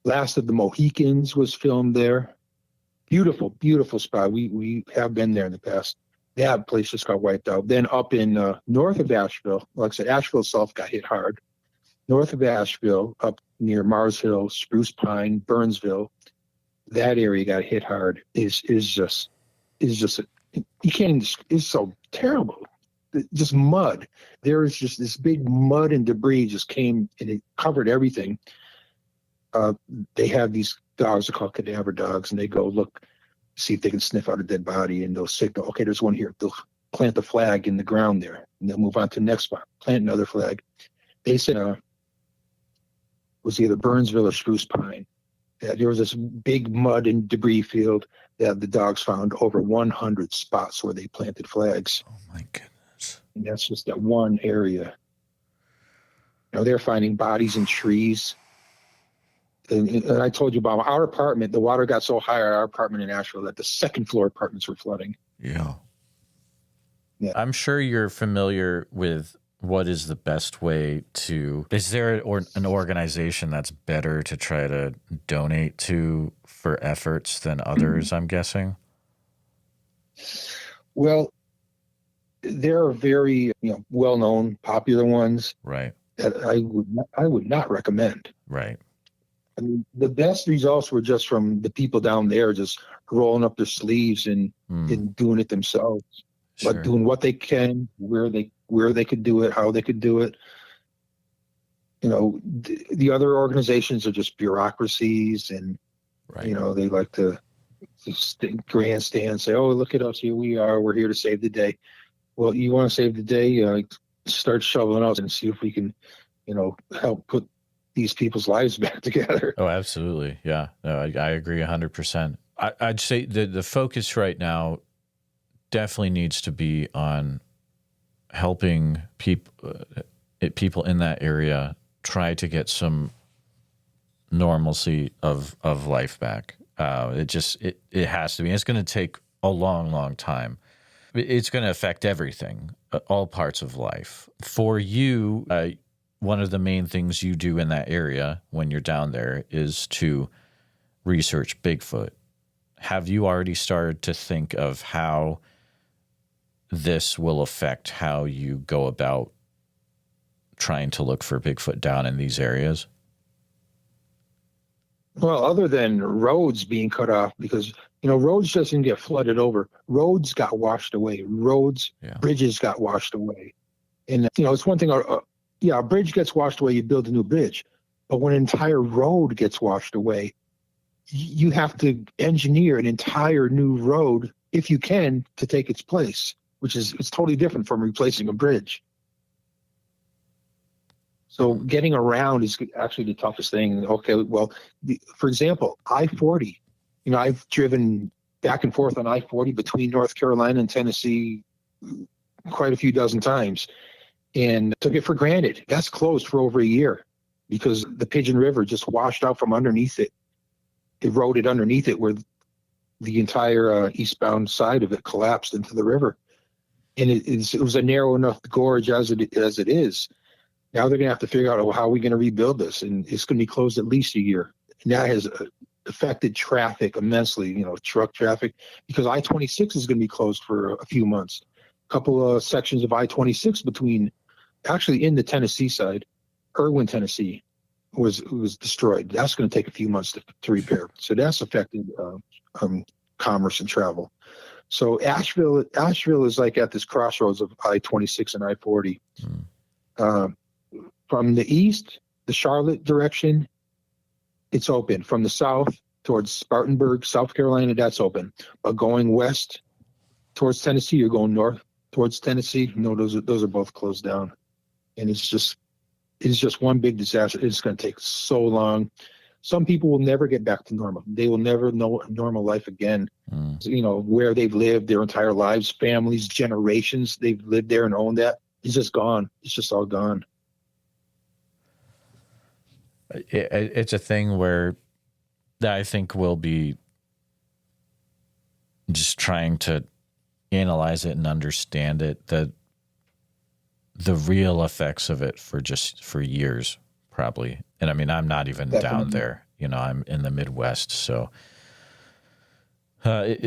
Last of the Mohicans was filmed there. Beautiful, beautiful spot. We have been there in the past. That place just got wiped out. Then up in north of Asheville, like I said, Asheville itself got hit hard. North of Asheville, up near Mars Hill, Spruce Pine, Burnsville, that area got hit hard. You can't. It's so terrible. Just mud. There is just this big mud and debris just came and it covered everything. They have these dogs are called cadaver dogs, and they go look, see if they can sniff out a dead body, and they'll signal, okay, there's one here. They'll plant the flag in the ground there, and they'll move on to the next spot, plant another flag. They said was either Burnsville or Spruce Pine. There was this big mud and debris field that the dogs found over 100 spots where they planted flags. Oh my goodness! And that's just that one area. They're finding bodies in trees. And I told you about our apartment. The water got so high at our apartment in Asheville that the second floor apartments were flooding. Yeah. I'm sure you're familiar with what is the best way to... Is there an organization that's better to try to donate to for efforts than others, I'm guessing? Well, there are very well-known, popular ones. Right. That I would not recommend. Right. I mean, the best results were just from the people down there just rolling up their sleeves and doing it themselves. Sure. But doing what they can, where they could do it, how they could do it. The other organizations are just bureaucracies, and Right. they like to grandstand, say, "Oh, look at us, here we are, we're here to save the day." Well, you want to save the day? Start shoveling out and see if we can, help put these people's lives back together. Oh, absolutely. Yeah. No, I agree 100%. I'd say the focus right now definitely needs to be on helping people in that area try to get some normalcy of life back. It has to be. It's going to take a long, long time. It's going to affect everything, all parts of life. For you, one of the main things you do in that area when you're down there is to research Bigfoot. Have you already started to think of how this will affect how you go about trying to look for Bigfoot down in these areas? Well, other than roads being cut off, because roads just didn't get flooded over. Roads got washed away. Bridges got washed away. And it's one thing. A bridge gets washed away, you build a new bridge. But when an entire road gets washed away, you have to engineer an entire new road, if you can, to take its place, it's totally different from replacing a bridge. So getting around is actually the toughest thing. Okay, well, for example, I-40. I've driven back and forth on I-40 between North Carolina and Tennessee quite a few dozen times, and took it for granted. That's closed for over a year because the Pigeon River just washed out from underneath it, eroded underneath it, where the entire eastbound side of it collapsed into the river. And it was a narrow enough gorge as it is. Now they're going to have to figure out, how are we going to rebuild this? And it's going to be closed at least a year. And that has affected traffic immensely, truck traffic, because I-26 is going to be closed for a few months. A couple of sections of I-26 actually in the Tennessee side, Irwin, Tennessee, was destroyed. That's going to take a few months to repair. So that's affected commerce and travel. So Asheville is like at this crossroads of I-26 and I-40. From the east, the Charlotte direction, it's open. From the south towards Spartanburg, South Carolina, that's open. But going west towards Tennessee, you're going north towards Tennessee. Those are both closed down. And it's just one big disaster. It's going to take so long. Some people will never get back to normal. They will never know a normal life again. Where they've lived their entire lives, families, generations, they've lived there and owned that. It's just gone. It's just all gone. It's a thing where I think we'll be just trying to analyze it and understand it, the real effects of it for years, probably. And I mean, I'm not even Definitely. down there, I'm in the Midwest. So I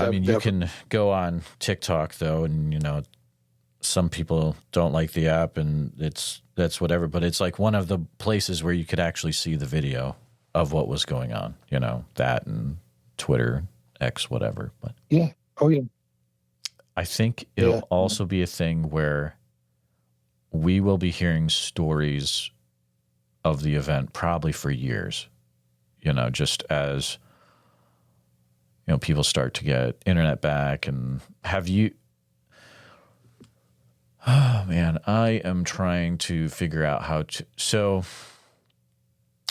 mean, you can go on TikTok though, and some people don't like the app, and that's whatever. But it's like one of the places where you could actually see the video of what was going on. That and Twitter, X, whatever. But yeah, oh yeah. I think it'll also be a thing where we will be hearing stories of the event probably for years. Just as people start to get internet back. And oh man, I am trying to figure out how to, so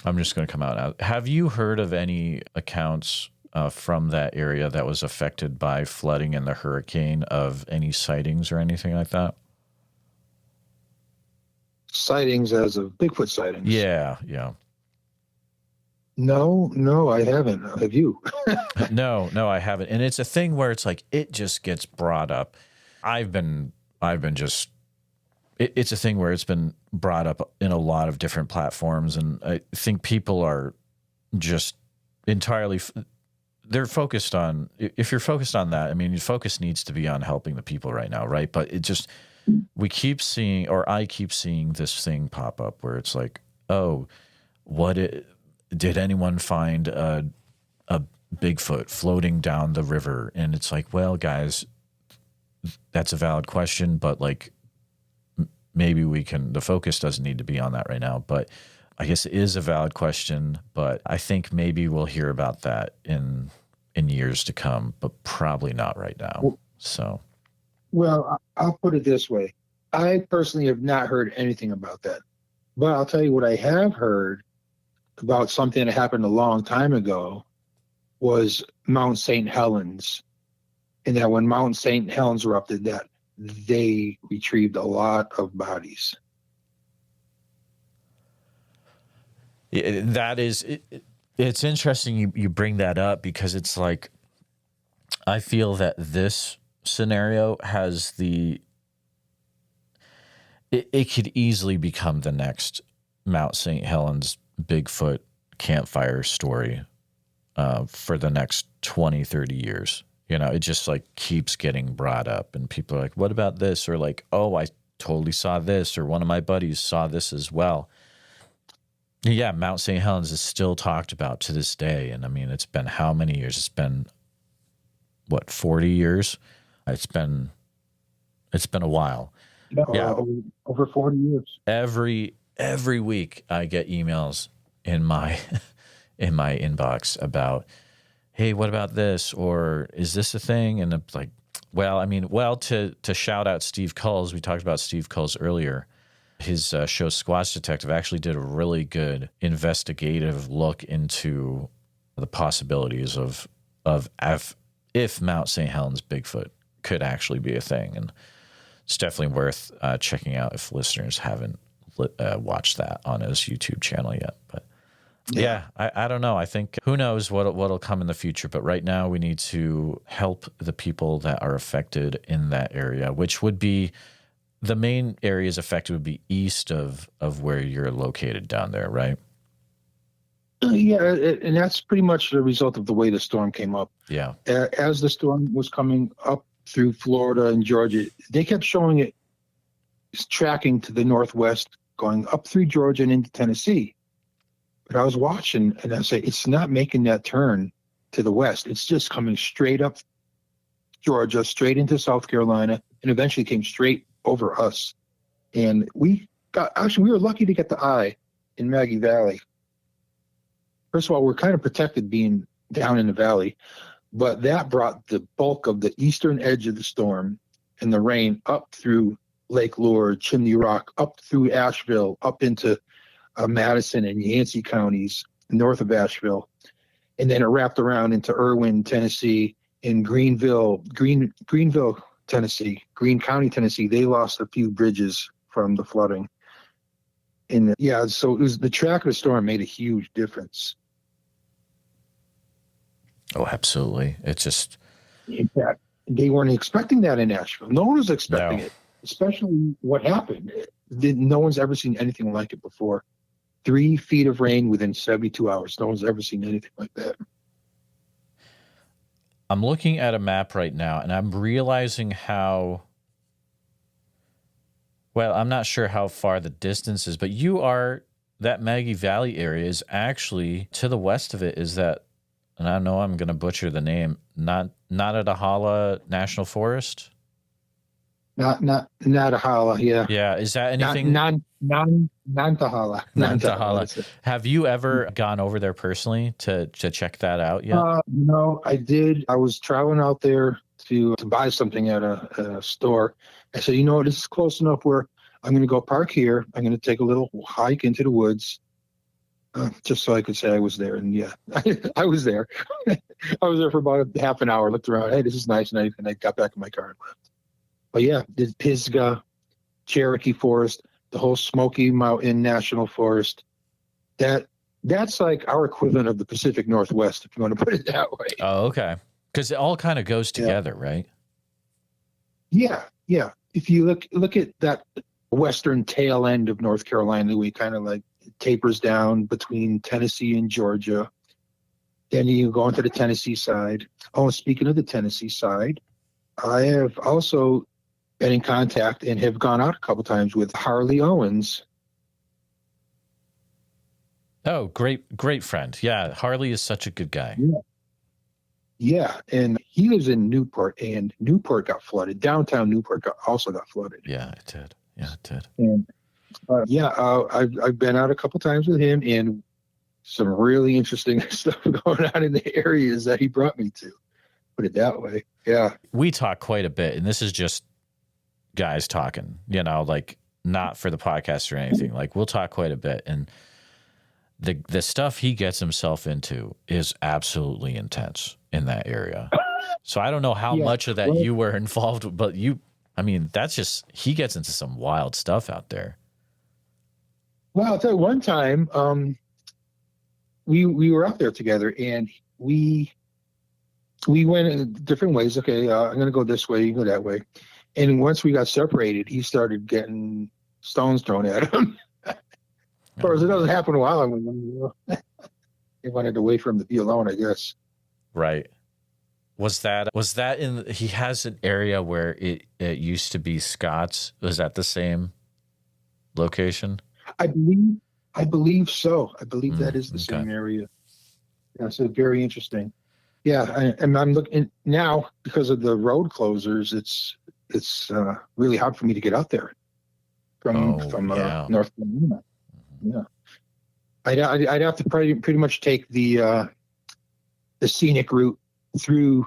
I'm just going to come out now. Have you heard of any accounts from that area that was affected by flooding and the hurricane, of any sightings or anything like that? Sightings as of Bigfoot sightings? Yeah. No, I haven't. Have you? No, I haven't. And it's a thing where it's like, it just gets brought up. I've been just, it's a thing where it's been brought up in a lot of different platforms. And I think people are just entirely, they're focused on, if you're focused on that, I mean, your focus needs to be on helping the people right now, right? But it just, we keep seeing, or I keep seeing this thing pop up where it's like, oh, did anyone find a Bigfoot floating down the river? And it's like, well, guys, that's a valid question, but like maybe the focus doesn't need to be on that right now. But I guess it is a valid question, but I think maybe we'll hear about that in years to come, but probably not right now. Well, I'll put it this way. I personally have not heard anything about that, but I'll tell you what I have heard about something that happened a long time ago was Mount St. Helens. And that when Mount St. Helens erupted, that they retrieved a lot of bodies. It's interesting you bring that up, because it's like, I feel that this scenario has it could easily become the next Mount St. Helens Bigfoot campfire story for the next 20, 30 years. It just like keeps getting brought up, and people are like, what about this? Or like, oh, I totally saw this, or one of my buddies saw this as well. Yeah, Mount St. Helens is still talked about to this day. And I mean, it's been how many years? It's been, 40 years? It's been a while. No, yeah. Over 40 years. Every week I get emails in my inbox about, hey, what about this? Or is this a thing? And it's like, to shout out Steve Culls, we talked about Steve Culls earlier. His show Squatch Detective actually did a really good investigative look into the possibilities of if Mount St. Helens Bigfoot could actually be a thing. And it's definitely worth checking out if listeners haven't watched that on his YouTube channel yet. But yeah, I don't know. I think who knows what'll come in the future. But right now we need to help the people that are affected in that area, which would be the main areas affected would be east of where you're located down there, right? Yeah, and that's pretty much the result of the way the storm came up. Yeah. As the storm was coming up through Florida and Georgia, they kept showing it tracking to the northwest, going up through Georgia and into Tennessee. But I was watching, and I say, it's not making that turn to the west. It's just coming straight up Georgia, straight into South Carolina, and eventually came straight over us. And we were lucky to get the eye in Maggie Valley. First of all, we're kind of protected being down in the valley, but that brought the bulk of the eastern edge of the storm and the rain up through Lake Lure, Chimney Rock, up through Asheville, up into Madison and Yancey counties north of Asheville. And then it wrapped around into Irwin, Tennessee, and Greenville, Tennessee, Greene County, Tennessee. They lost a few bridges from the flooding. And so it was the track of the storm made a huge difference. Oh, absolutely. It's just, in fact, they weren't expecting that in Asheville. No one was expecting it, especially what happened. No one's ever seen anything like it before. 3 feet of rain within 72 hours. No one's ever seen anything like that. I'm looking at a map right now, and I'm realizing how, well, I'm not sure how far the distance is, but that Maggie Valley area is actually, to the west of it is that, and I know I'm going to butcher the name, Nottahala National Forest? Nottahala, yeah. Yeah, is that anything? Nantahala. Nantahala. Have you ever gone over there personally to check that out yet? No, I did. I was traveling out there to buy something at a store. I said, this is close enough where I'm going to go park here. I'm going to take a little hike into the woods, just so I could say I was there. And yeah, I was there. I was there for about half an hour. Looked around. Hey, this is nice, and I got back in my car and left. But yeah, the Pisgah, Cherokee Forest, the whole Smoky Mountain National Forest. That's like our equivalent of the Pacific Northwest, if you want to put it that way. Oh, okay. Because it all kind of goes together, right? Yeah. If you look at that western tail end of North Carolina, we kind of like tapers down between Tennessee and Georgia. Then you go into the Tennessee side. Oh, speaking of the Tennessee side, I have also been in contact and have gone out a couple times with Harley Owens. Oh, great friend. Yeah, Harley is such a good guy. Yeah, and he lives in Newport, and Newport got flooded. Downtown Newport also got flooded. Yeah, it did. And I've been out a couple times with him, and some really interesting stuff going on in the areas that he brought me to. Put it that way. Yeah. We talk quite a bit, and this is just guys talking, like not for the podcast or anything. Like we'll talk quite a bit, and the stuff he gets himself into is absolutely intense in that area. So I don't know how much of that you were involved with, but that's just, he gets into some wild stuff out there. Well, I'll tell you, one time we were out there together, and we went in different ways. Okay, I'm going to go this way, you go that way. And once we got separated, he started getting stones thrown at him. Of course, it doesn't happen while I'm he wanted to wait for him to be alone, I guess. Right. Was that he has an area where it used to be Scott's. Was that the same location? I believe so. I believe that is the same area. Yeah, so very interesting. Yeah, and I'm looking now because of the road closures. It's really hard for me to get out there from North Carolina. Yeah, I'd have to pretty much take the scenic route through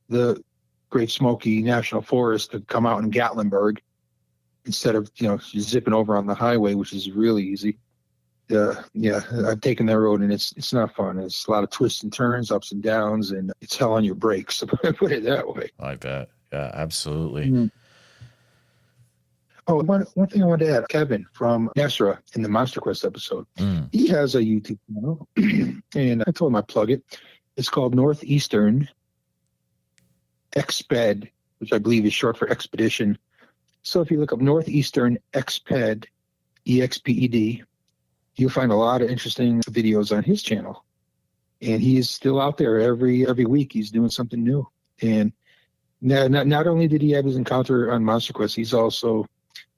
the Great Smoky National Forest to come out in Gatlinburg instead of zipping over on the highway, which is really easy. I've taken that road, and it's not fun. It's a lot of twists and turns, ups and downs, and it's hell on your brakes. Put it that way. I bet. Yeah, absolutely. Mm-hmm. Oh, one thing I wanted to add, Kevin from Nesra in the Monster Quest episode, he has a YouTube channel, and I told him I'd plug it. It's called Northeastern Exped, which I believe is short for expedition. So if you look up Northeastern Exped, EXPED, you'll find a lot of interesting videos on his channel. And he is still out there every week. He's doing something new. And not only did he have his encounter on Monster Quest, he's also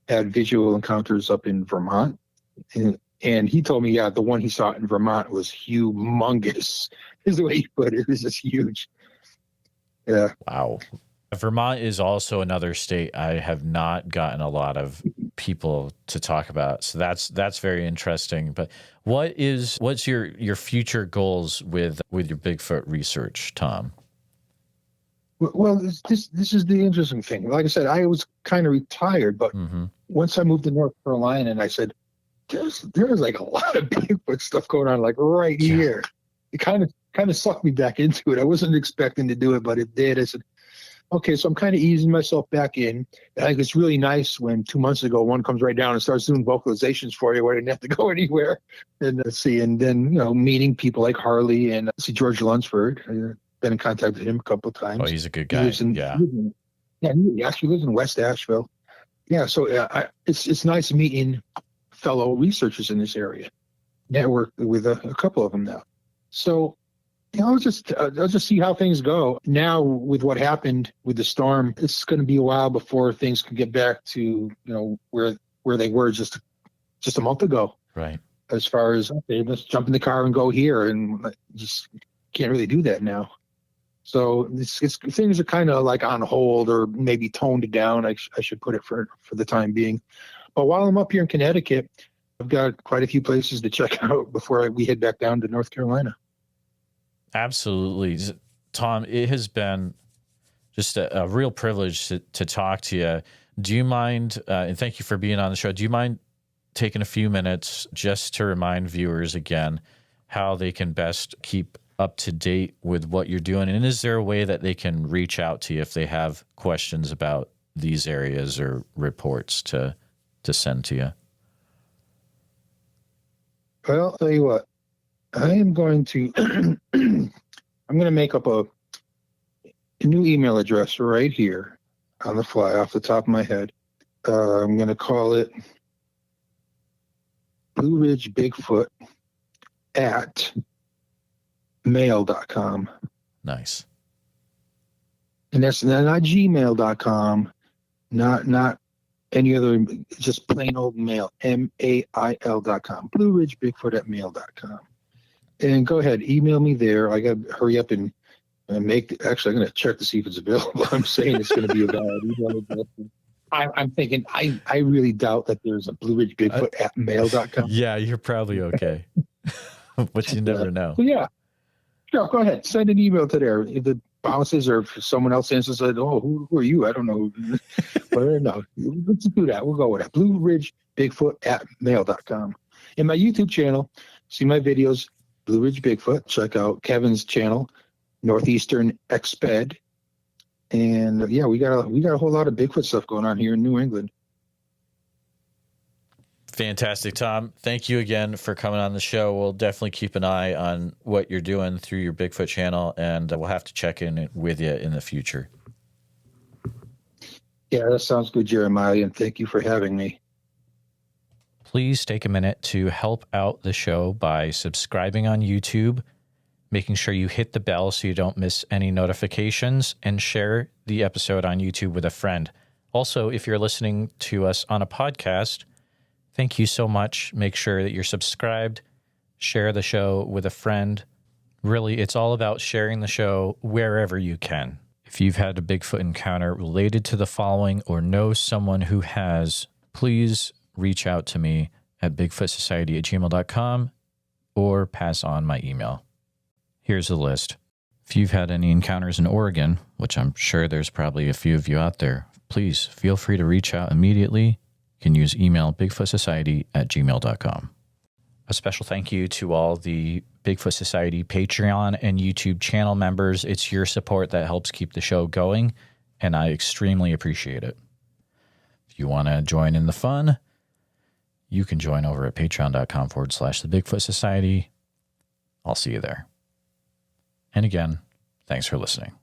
had visual encounters up in Vermont. And he told me, the one he saw in Vermont was humongous, is the way he put it. It was just huge. Yeah. Wow. Vermont is also another state I have not gotten a lot of people to talk about. So that's very interesting. But what's your future goals with your Bigfoot research, Tom? Well, this is the interesting thing. Like I said, I was kind of retired, but once I moved to North Carolina, and I said, there's like a lot of Bigfoot stuff going on, like right here. It kind of sucked me back into it. I wasn't expecting to do it, but it did. I said, okay, so I'm kind of easing myself back in. I think it's really nice when 2 months ago, one comes right down and starts doing vocalizations for you where I didn't have to go anywhere. And and then, meeting people like Harley and George Lunsford. I've been in contact with him a couple of times. Oh, he's a good guy. He actually lives in West Asheville. Yeah, so it's nice meeting fellow researchers in this area. Network with a couple of them now. So I'll just see how things go. Now, with what happened with the storm, it's going to be a while before things can get back to where they were just a month ago. Right. As far as, okay, let's jump in the car and go here, and just can't really do that now. So things are kind of like on hold, or maybe toned down. I should put it for the time being. But while I'm up here in Connecticut, I've got quite a few places to check out before we head back down to North Carolina. Absolutely. Tom, it has been just a real privilege to talk to you. Do you mind, and thank you for being on the show, do you mind taking a few minutes just to remind viewers again how they can best keep up to date with what you're doing? And is there a way that they can reach out to you if they have questions about these areas or reports to send to you? Well, I'll tell you what, I am going to I'm going to make up a new email address right here on the fly off the top of my head. I'm going to call it Blue Ridge Bigfoot at mail.com. Nice. And that's not gmail.com, not any other, just plain old mail, mail.com. Blue Ridge Bigfoot at mail.com. And go ahead, email me there. I got to hurry up and actually, I'm going to check to see if it's available. I'm saying it's going to be a valid email address. I'm thinking, I really doubt that there's a Blue Ridge Bigfoot at mail.com. Yeah, you're probably okay. But you never know. Yeah. Sure, go ahead. Send an email to there. If it bounces or if someone else answers, who are you? I don't know. Whatever. No, let's do that. We'll go with that. Blue Ridge Bigfoot at mail.com. In my YouTube channel, see my videos, Blue Ridge Bigfoot. Check out Kevin's channel, Northeastern Exped. And yeah, we got a whole lot of Bigfoot stuff going on here in New England. Fantastic, Tom. Thank you again for coming on the show. We'll definitely keep an eye on what you're doing through your Bigfoot channel, and we'll have to check in with you in the future. Yeah, that sounds good, Jeremiah, and thank you for having me. Please take a minute to help out the show by subscribing on YouTube, making sure you hit the bell so you don't miss any notifications, and share the episode on YouTube with a friend. Also, if you're listening to us on a podcast, thank you so much. Make sure that you're subscribed, share the show with a friend. Really, it's all about sharing the show wherever you can. If you've had a Bigfoot encounter related to the following or know someone who has, please reach out to me at bigfootsociety@gmail.com or pass on my email. Here's a list. If you've had any encounters in Oregon, which I'm sure there's probably a few of you out there, please feel free to reach out immediately. You can use email bigfootsociety@gmail.com. A special thank you to all the Bigfoot Society Patreon and YouTube channel members. It's your support that helps keep the show going, and I extremely appreciate it. If you want to join in the fun, you can join over at patreon.com/the Bigfoot Society. I'll see you there. And again, thanks for listening.